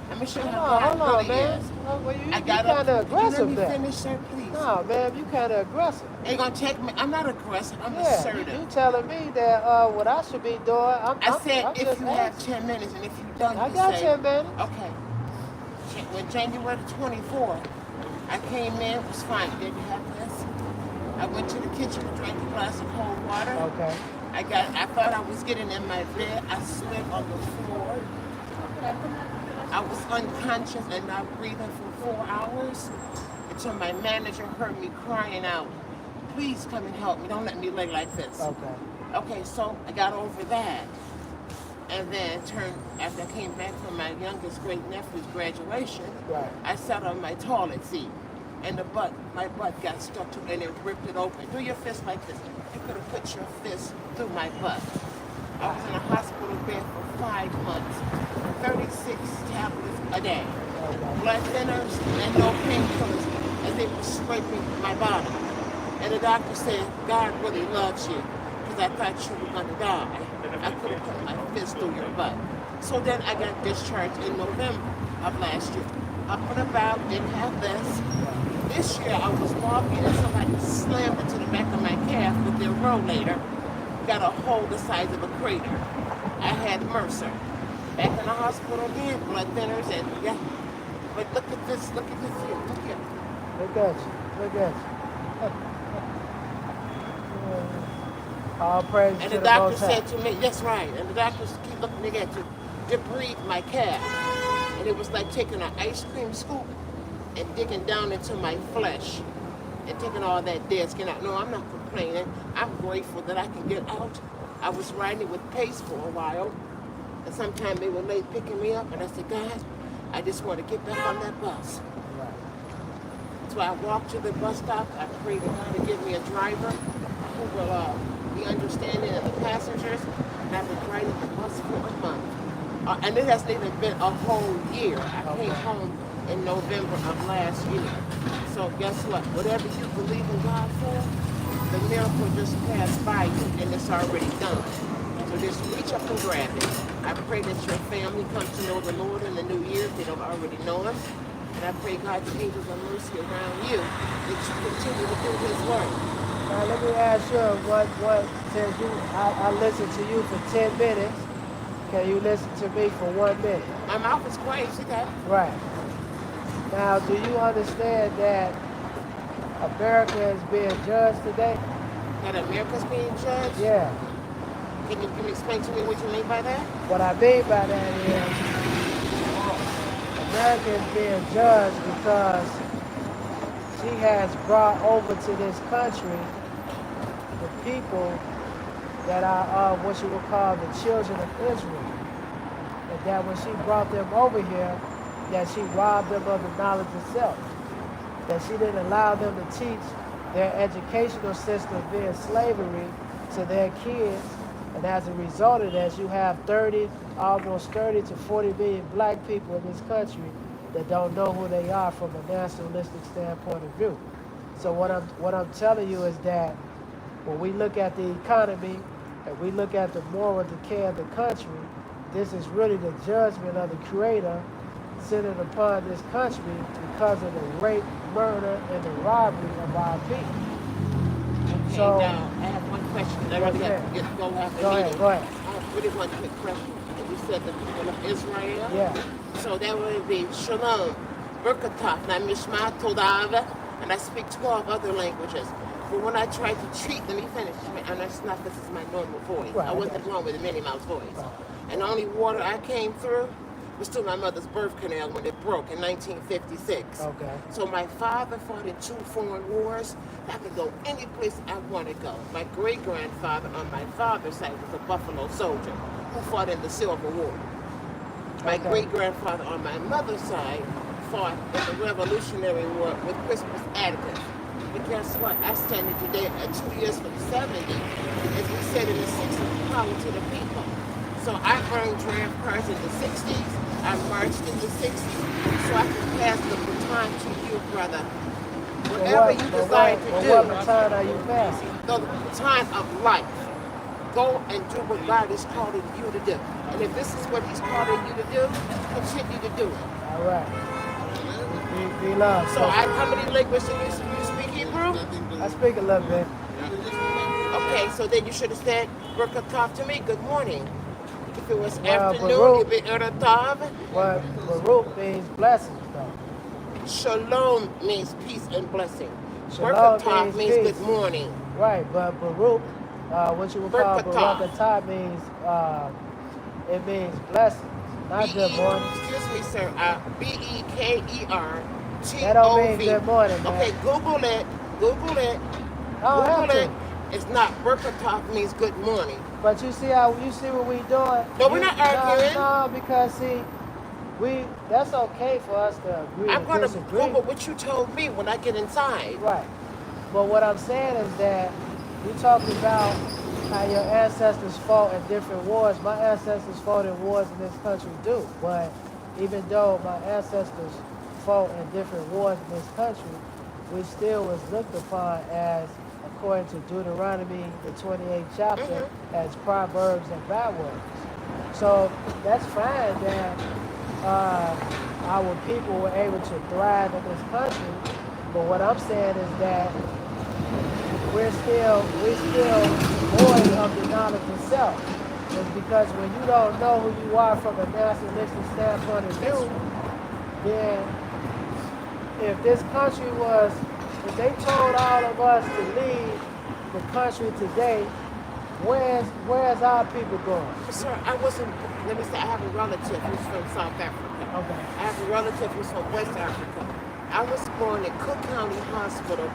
Let me show you how Hold on, it really man. is. Well, you I kind got of up. aggressive Let me there. finish, sir, please. No, man, you kind of aggressive. They're gonna check me. I'm not aggressive. I'm Yeah, assertive. you telling me that what I should be doing. I said I'm if just you have asking. 10 minutes, and if you don't, I you got say, 10 minutes. okay. When January 24th, I came in, it was fine. Didn't have this. I went to the kitchen to drink a glass of cold water. Okay. I thought I was getting in my bed. I slid on the floor. I was unconscious and not breathing for 4 hours until my manager heard me crying out, please come and help me. Don't let me lay like this. Okay. Okay, so I got over that. And then after I came back from my youngest great nephew's graduation, Right. I sat on my toilet seat and my butt got stuck to it and it ripped it open. Do your fist like this. You could have put your fist through my butt. I was in a hospital bed for 5 months, 36 tablets a day, blood thinners and no painkillers. as they were scraping my bottom. And the doctor said, God really loves you, because I thought you were going to die. I could have put my fist through your butt. So then I got discharged in November of last year. Up and about, didn't have this. This year I was walking and somebody slammed into the back of my calf with their rollator. Got a hole the size of a crater. I had MRSA. Back in the hospital again, blood thinners and yeah. But look at this view. Look here. Look at you. Look at you. All praise And to the the doctor Most High. said to me, that's right. And the doctors keep looking at you, debride my calf. And it was like taking an ice cream scoop and digging down into my flesh and taking all that dead skin out. No, I'm not complaining. I'm grateful that I can get out. I was riding with Pace for a while. And sometimes they were late picking me up. And I said, God, I just want to get back on that bus. Right. So I walked to the bus stop. I prayed to God to give me a driver who will be understanding of the passengers. And I've been riding the bus for a month. And it hasn't even been a whole year. I came home in November of last year. So guess what? Whatever you believe in God for, the miracle just passed by you and it's already done. So just reach up and grab it. I pray that your family comes to know the Lord in the new year if they don't already know Him. And I pray God's angels of mercy around you that you continue to do His work. Now let me ask you what since I listened to you for 10 minutes, can you listen to me for 1 minute? My mouth is quiet, see that? Right. Now do you understand that America is being judged today? That America's being judged? Yeah. Can you explain to me what you mean by that? What I mean by that is America is being judged because she has brought over to this country the people that are what you would call the children of Israel. And that when she brought them over here, that she robbed them of the knowledge of self. That she didn't allow them to teach their educational system via slavery to their kids. And as a result of that, you have almost 30 to 40 million black people in this country that don't know who they are from a nationalistic standpoint of view. So what I'm telling you is that when we look at the economy and we look at the moral decay of the country, this is really the judgment of the Creator centered upon this country because of the rape, murder, and the robbery of our people. Okay, So, now, I have one question. I really have to go after Go ahead, go ahead. I have really one quick question. You said the people of Israel? Yeah. So that would be Shalom, Berkatah, Mishma, Todav, and I speak 12 other languages. But when I tried to treat, let me finish, and that's not, this is my normal voice. Right, I wasn't born with a Minnie Mouse voice. Right. And the only water I came through was through my mother's birth canal when it broke in 1956. Okay. So my father fought in 2 foreign wars. I could go any place I want to go. My great-grandfather on my father's side was a Buffalo soldier who fought in the Civil War. My Okay. great-grandfather on my mother's side fought in the Revolutionary War with Crispus Attucks. But guess what? I stand here today at 2 years from 70, as we said in the 60s, power to the people. So I earned draft cards in the 60s. I marched in the 60s. So I can pass the baton to you, brother. Whatever you desire to do. What baton are you passing? The baton of life. Go and do what God is calling you to do. And if this is what He's calling you to do, continue to do it. All right. Be loved. So how many languages do you speak Hebrew? I speak a little bit. Okay, so then you should have said, Berkatah to me, good morning. If it was Well, afternoon, Baruch- it'd be Eratav. What Baruch means blessings, though. Shalom means peace and blessing. Shalom Berkatah means means peace. good morning. Right, but Baruch, what you would call Berkatah. Barakatah means, it means blessings, not good morning. Excuse me, sir. B-E-K-E-R-T-O-V. That don't mean good morning, man. Okay, Google it. Google it. I don't have Google it. to. It's not Berkatah means good morning. But you see what we doing? No, we're not arguing. No, because see, that's okay for us to agree I'm or going to disagree. Google what you told me when I get inside. Right. But what I'm saying is that you talking about how your ancestors fought in different wars. My ancestors fought in wars in this country too. But even though my ancestors fought in different wars in this country, we still was looked upon as, according to Deuteronomy, the 28th chapter, as proverbs and bywords. So that's fine that our people were able to thrive in this country. But what I'm saying is that we're still void of the knowledge itself. It's because when you don't know who you are from a nationalistic standpoint of view, then if this country was, if they told all of us to leave the country today, where's our people going? Sir, I wasn't, let me say, I have a relative who's from South Africa. Okay. I have a relative who's from West Africa. I was born at Cook County Hospital,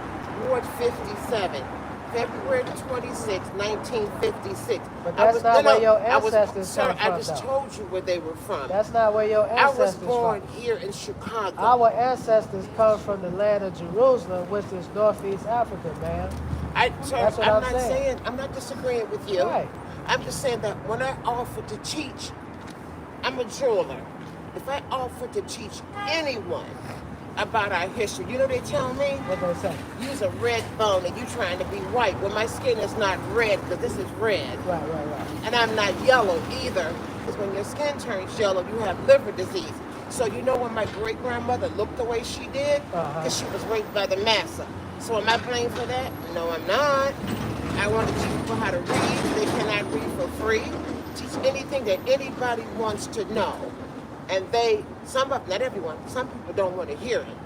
Ward 57, February 26, 1956. But that's not where your ancestors sir, come from. I just told you where they were from. That's not where your ancestors I was born from. here in Chicago. Our ancestors come from the land of Jerusalem, which is Northeast Africa, man. That's what I'm not saying. I'm not disagreeing with you. Right. I'm just saying that when I offered to teach, I'm a jeweler. If I offered to teach anyone about our history, you know they tell me? What they say? Use a red bone and you trying to be white. Well, my skin is not red because this is red. Right. And I'm not yellow either, because when your skin turns yellow, you have liver disease. So you know when my great-grandmother looked the way she did? Because she was raped by the massa. So am I blamed for that? No, I'm not. I want to teach people how to read. They cannot read for free. Teach anything that anybody wants to know. And not everyone, some people don't want to hear it.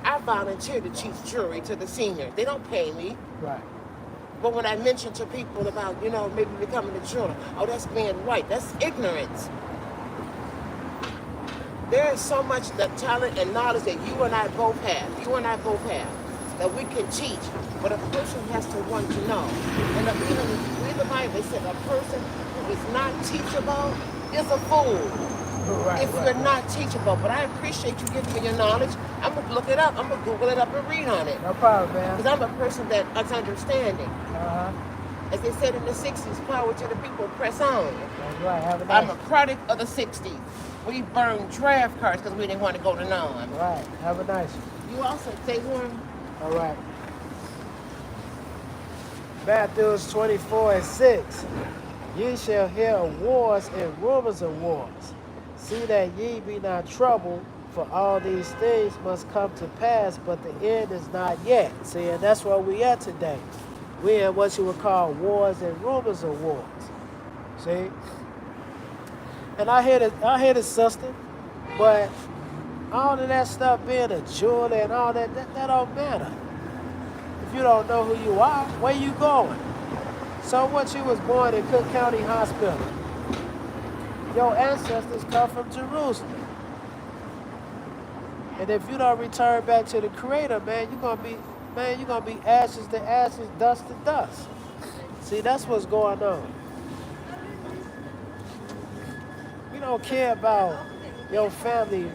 I volunteer to teach jewelry to the seniors. They don't pay me. Right. But when I mention to people about, maybe becoming a jeweler, oh, that's being white. That's ignorance. There is so much talent and knowledge that you and I both have, that we can teach. But a person has to want to know. And even if you read the Bible, it says a person who is not teachable is a fool. If you're not teachable. But I appreciate you giving me your knowledge. I'm going to look it up. I'm going to Google it up and read on it. No problem, man. Because I'm a person that's understanding. Uh-huh. As they said in the 60s, power to the people, press on. That's right. Have a nice. I'm a product of the 60s. We burned draft cards because we didn't want to go to none. Right. Have a nice one. You also stay warm. All right. Matthew 24:6. Ye shall hear of wars and rumors of wars. See that ye be not troubled, for all these things must come to pass, but the end is not yet. See, and that's where we at today. We in what you would call wars and rumors of wars. See? And I hear the sister, but all of that stuff being a jeweler and all that don't matter. If you don't know who you are, where you going? So what, you was born in Cook County Hospital. Your ancestors come from Jerusalem. And if you don't return back to the Creator, man, you're gonna be ashes to ashes, dust to dust. See, that's what's going on. We don't care about your family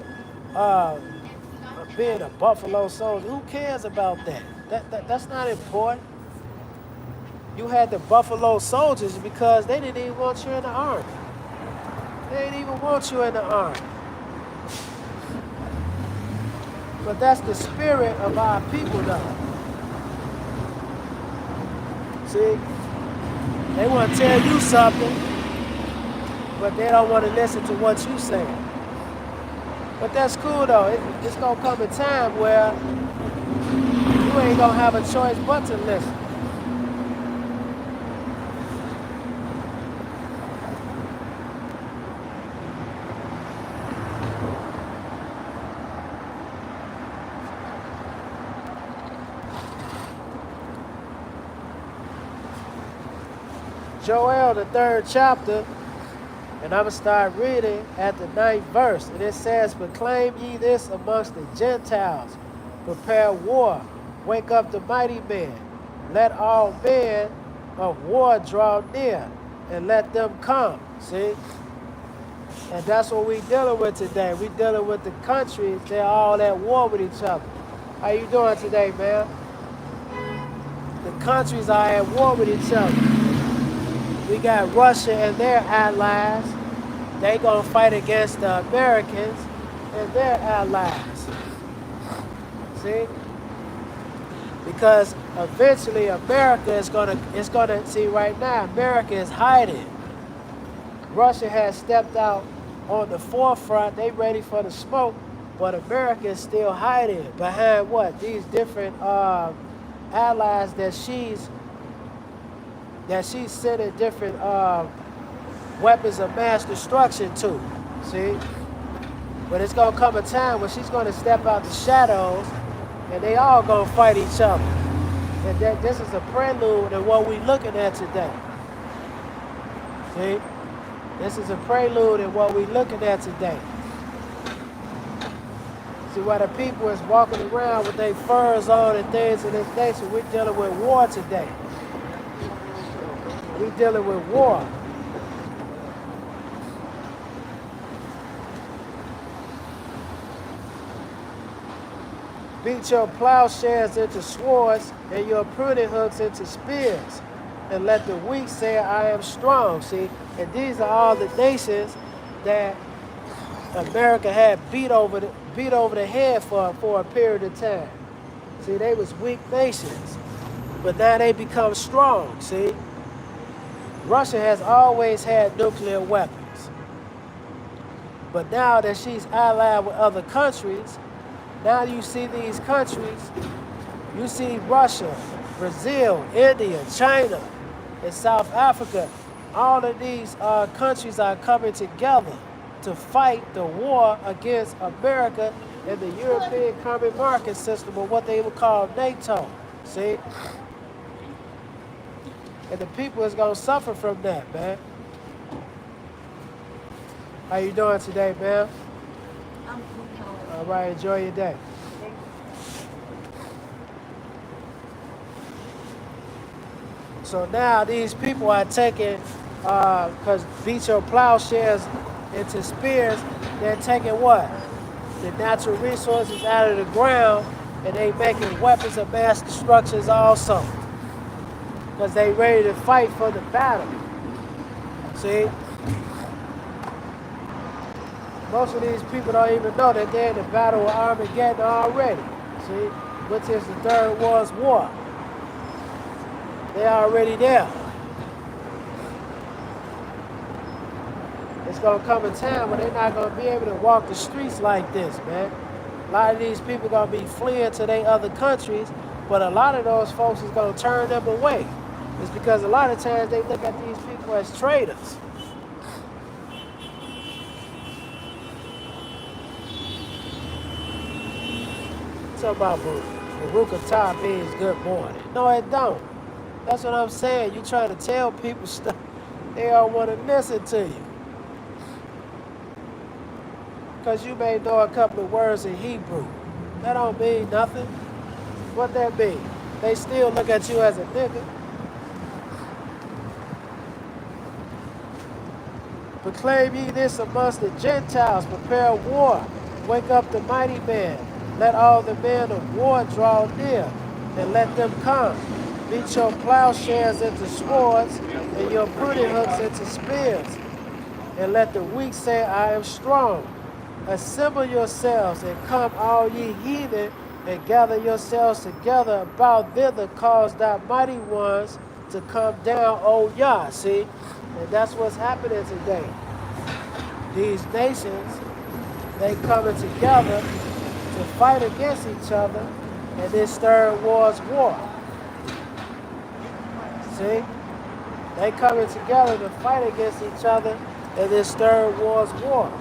being a Buffalo Soldier. Who cares about that? That's not important. You had the Buffalo Soldiers because they didn't even want you in the army. They didn't even want you in the army. But that's the spirit of our people, though. See? They want to tell you something, but they don't want to listen to what you say. But that's cool, though. It's going to come a time where you ain't going to have a choice but to listen. Joel, the 3rd chapter, and I'm going to start reading at the 9th verse. And it says, proclaim ye this amongst the Gentiles. Prepare war. Wake up the mighty men. Let all men of war draw near, and let them come. See? And that's what we dealing with today. We dealing with the countries. They're all at war with each other. How you doing today, man? The countries are at war with each other. We got Russia and their allies. They gonna fight against the Americans and their allies. See? because eventually America is gonna see right now America is hiding. Russia has stepped out on the forefront. They ready for the smoke, but America is still hiding behind what? These different allies that she's sending different weapons of mass destruction to. See? But it's gonna come a time when she's gonna step out the shadows and they all gonna fight each other. And this is a prelude to what we're looking at today. See? This is a prelude in what we're looking at today. See, why the people is walking around with their furs on and things of this nature, we're dealing with war today. We're dealing with war. Beat your plowshares into swords and your pruning hooks into spears. And let the weak say, I am strong. See, and these are all the nations that America had beat over the head for a period of time. See, they was weak nations, but now they become strong. See, Russia has always had nuclear weapons, but now that she's allied with other countries, now you see these countries. You see Russia, Brazil, India, China, and South Africa. All of these countries are coming together to fight the war against America and the European Common Market System, or what they would call NATO. See? And the people is going to suffer from that, man. How you doing today, man? All right, enjoy your day. So now these people are taking, because beat your plowshares into spears, they're taking what? The natural resources out of the ground, and they making weapons of mass destruction also. Because they ready to fight for the battle. See? Most of these people don't even know that they're in the battle of Armageddon already. See? Which is the Third World War. They're already there. It's gonna come a time when they're not gonna be able to walk the streets like this, man. A lot of these people gonna be fleeing to their other countries, but a lot of those folks is gonna turn them away. It's because a lot of times they look at these people as traitors. Talk about Baruch atah means good morning. No, it don't. That's what I'm saying. You trying to tell people stuff, they don't want to listen to you. Because you may know a couple of words in Hebrew. That don't mean nothing. What that mean? They still look at you as a nigga. Proclaim ye this amongst the Gentiles, prepare war, wake up the mighty man, let all the men of war draw near, and let them come. Beat your plowshares into swords, and your pruning hooks into spears, and let the weak say, I am strong. Assemble yourselves, and come all ye heathen, and gather yourselves together about thither, cause thy mighty ones to come down, O Yah. See? And that's what's happening today. These nations, they coming together to fight against each other in this Third World War. See? They coming together to fight against each other in this Third World War.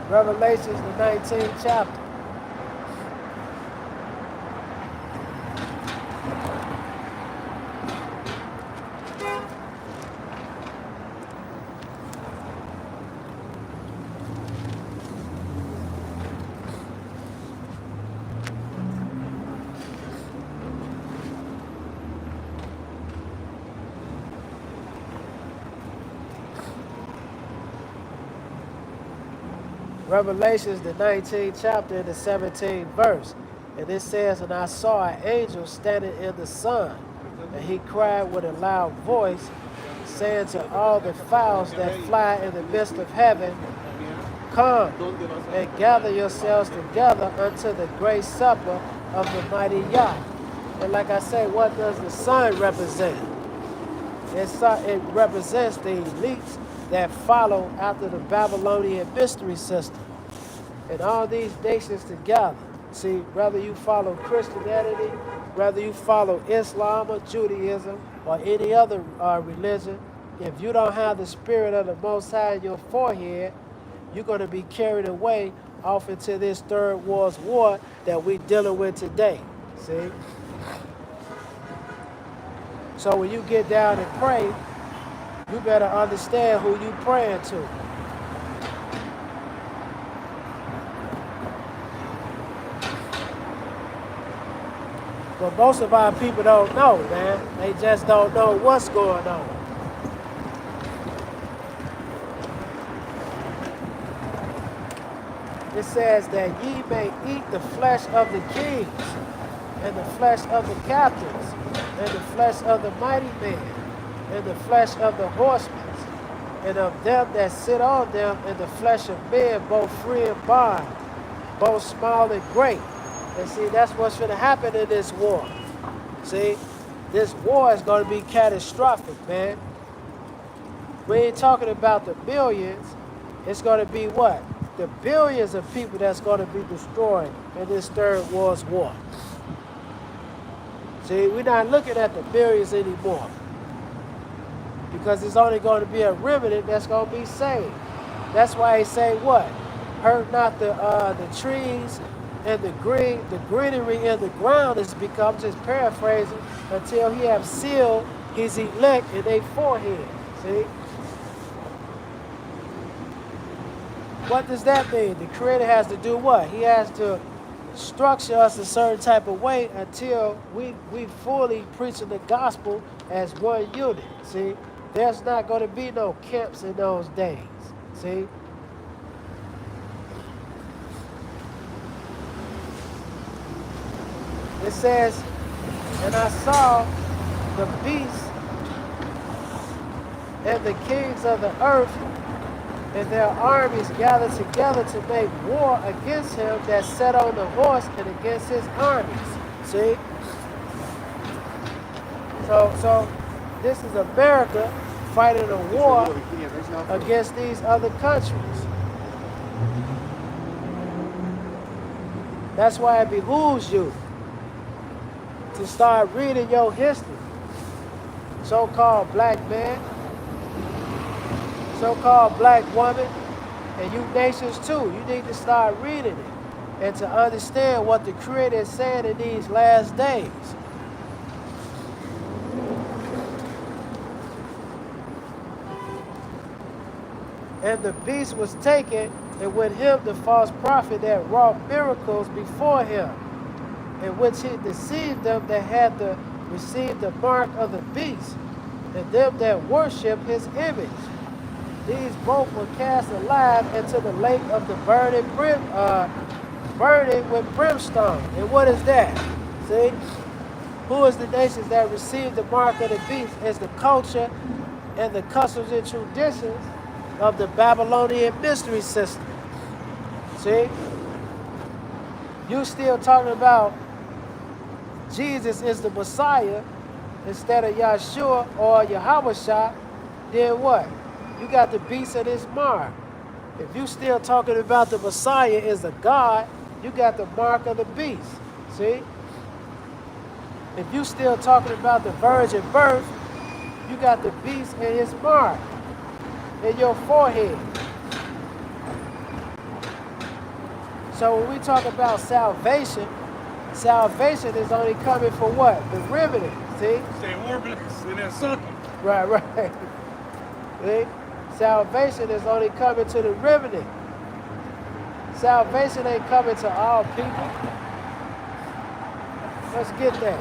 Revelations, the 19th chapter. Revelations, the 19th chapter, and the 17th verse. And it says, and I saw an angel standing in the sun, and he cried with a loud voice, saying to all the fowls that fly in the midst of heaven, come and gather yourselves together unto the great supper of the mighty Yah. And like I say, what does the sun represent? It represents the elites that follow after the Babylonian mystery system. And all these nations together. See, whether you follow Christianity, whether you follow Islam or Judaism or any other religion, if you don't have the spirit of the Most High in your forehead, you're going to be carried away off into this third world war that we're dealing with today. See? So when you get down and pray, you better understand who you praying to. But most of our people don't know, man. They just don't know what's going on. It says that ye may eat the flesh of the kings, and the flesh of the captains, and the flesh of the mighty men, and the flesh of the horsemen, and of them that sit on them, and the flesh of men, both free and bond, both small and great. And see, that's what's going to happen in this war. See, this war is going to be catastrophic, man. We ain't talking about the millions. It's going to be what? The billions of people that's going to be destroyed in this third world war. See, we're not looking at the billions anymore, because it's only going to be a remnant that's going to be saved. That's why he say what? Hurt not the trees and the greenery in the ground is become, just paraphrasing, until he have sealed his elect in their forehead. See? What does that mean? The Creator has to do what? He has to structure us a certain type of way until we fully preaching the gospel as one unit. See? There's not going to be no camps in those days. See? It says, and I saw the beasts and the kings of the earth and their armies gathered together to make war against him that sat on the horse and against his armies. See? So this is America fighting a war against these other countries. That's why it behooves you to start reading your history. So-called black man, so-called black woman, and you nations too. You need to start reading it and to understand what the Creator is saying in these last days. And the beast was taken, and with him the false prophet that wrought miracles before him, in which he deceived them that had received the mark of the beast, and them that worship his image. These both were cast alive into the lake of the burning with brimstone. And what is that? See? Who is the nations that received the mark of the beast? It's the culture and the customs and traditions of the Babylonian mystery system. See? You still talking about Jesus is the Messiah instead of Yahshua or Yahweh, then what? You got the beast of this mark. If you still talking about the Messiah is a God, you got the mark of the beast. See? If you still talking about the virgin birth, you got the beast and his mark in your forehead. So when we talk about salvation, salvation is only coming for what? The remnant, see? Stay orbiting in that circle. Right. See? Salvation is only coming to the remnant. Salvation ain't coming to all people. Let's get that.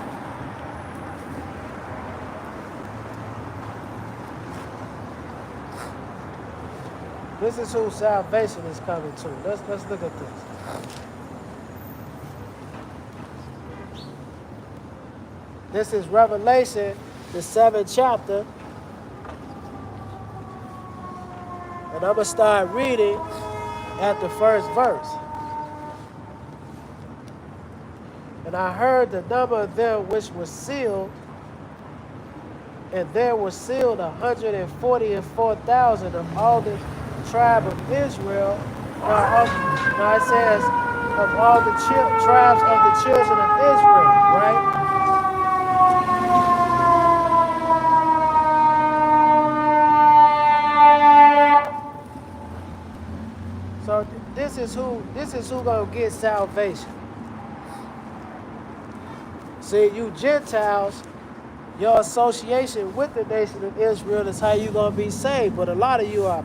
This is who salvation is coming to. Let's look at this. This is Revelation, the 7th chapter, And I'm going to start reading at the first verse. And I heard the number of them which was sealed, and there was sealed 144,000 of all the tribe of Israel. Now it says of all the tribes of the children of Israel, right? So this is who gonna get salvation. See, you Gentiles, your association with the nation of Israel is how you gonna be saved. But a lot of you are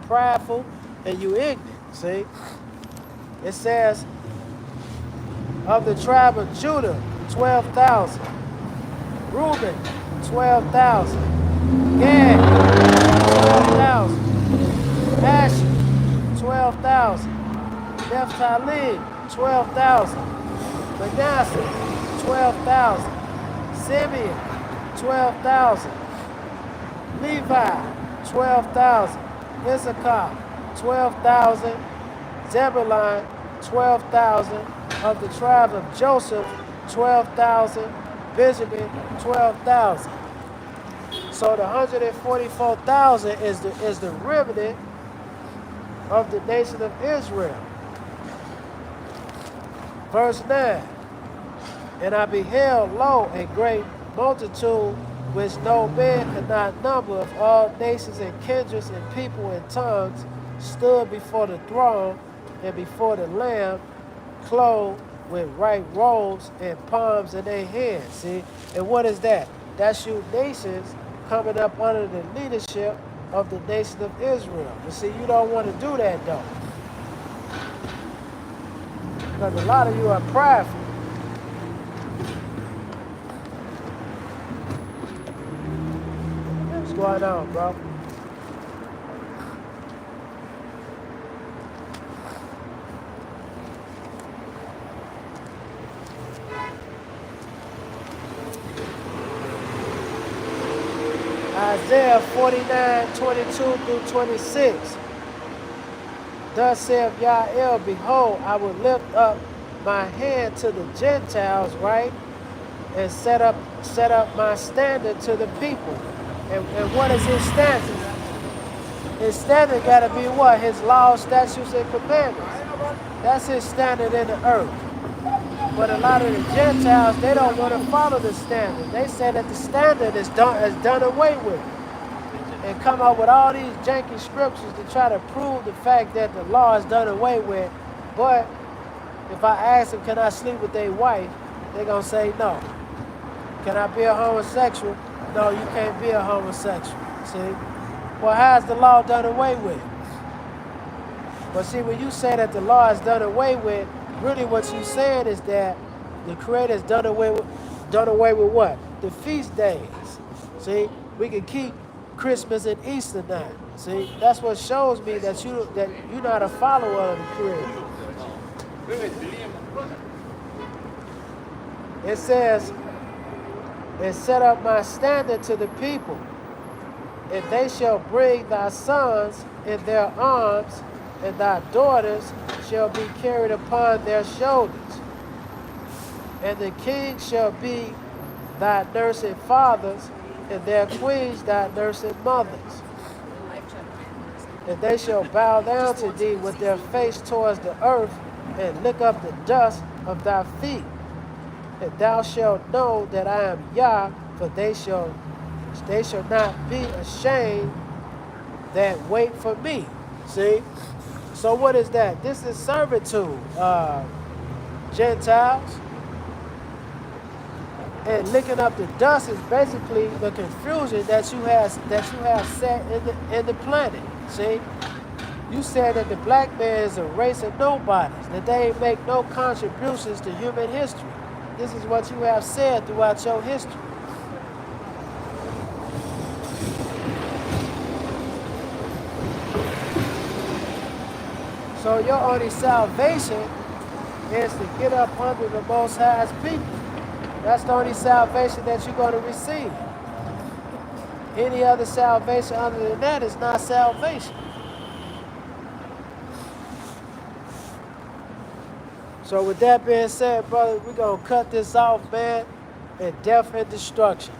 prideful and you ignorant. See, it says of the tribe of Judah, 12,000. Reuben, 12,000. Gad, 12,000. Asher, 12,000. Naphtali, 12,000. Manasseh, 12,000. Simeon, 12,000. Levi, 12,000. Issachar, 12,000. Zebulun, 12,000. Of the tribe of Joseph, 12,000. Benjamin, 12,000. So the 144,000 is the remnant of the nation of Israel. Verse 9. And I beheld, lo, a great multitude which no man could not number, of all nations and kindreds and people and tongues, stood before the throne and before the Lamb, clothed with white robes and palms in their hands. See? And what is that? That's you nations coming up under the leadership of the nation of Israel. But see, you don't want to do that though. Because a lot of you are prideful. What's going on, bro? Isaiah 49:22-26. Thus saith Yael, behold, I will lift up my hand to the Gentiles, right? And set up my standard to the people. And what is his standard? His standard gotta be what? His laws, statutes, and commandments. That's his standard in the earth. But a lot of the Gentiles, they don't want to follow the standard. They say that the standard is done away with. And come up with all these janky scriptures to try to prove the fact that the law is done away with. But if I ask them, can I sleep with their wife? They're going to say no. Can I be a homosexual? No, you can't be a homosexual. See? Well, how's the law done away with? But see, when you say that the law is done away with, really what you're saying is that the Creator has done away with what? The feast days. See? We can keep Christmas and Easter now. See? That's what shows me that you're not a follower of the Creator. It says, and set up my standard to the people, and they shall bring thy sons in their arms, and thy daughters shall be carried upon their shoulders. And the king shall be thy nursing fathers, and their queens thy nursing mothers. And they shall bow down to thee with their face towards the earth, and lick up the dust of thy feet. And thou shalt know that I am Yah, for they shall not be ashamed that wait for me. See? So what is that? This is servitude, Gentiles. And licking up the dust is basically the confusion that you have set in the planet. See? You said that the black man is a race of nobodies, that they make no contributions to human history. This is what you have said throughout your history. So your only salvation is to get up under the Most High's people. That's the only salvation that you're going to receive. Any other salvation other than that is not salvation. So with that being said, brother, we're going to cut this off, man, and death and destruction.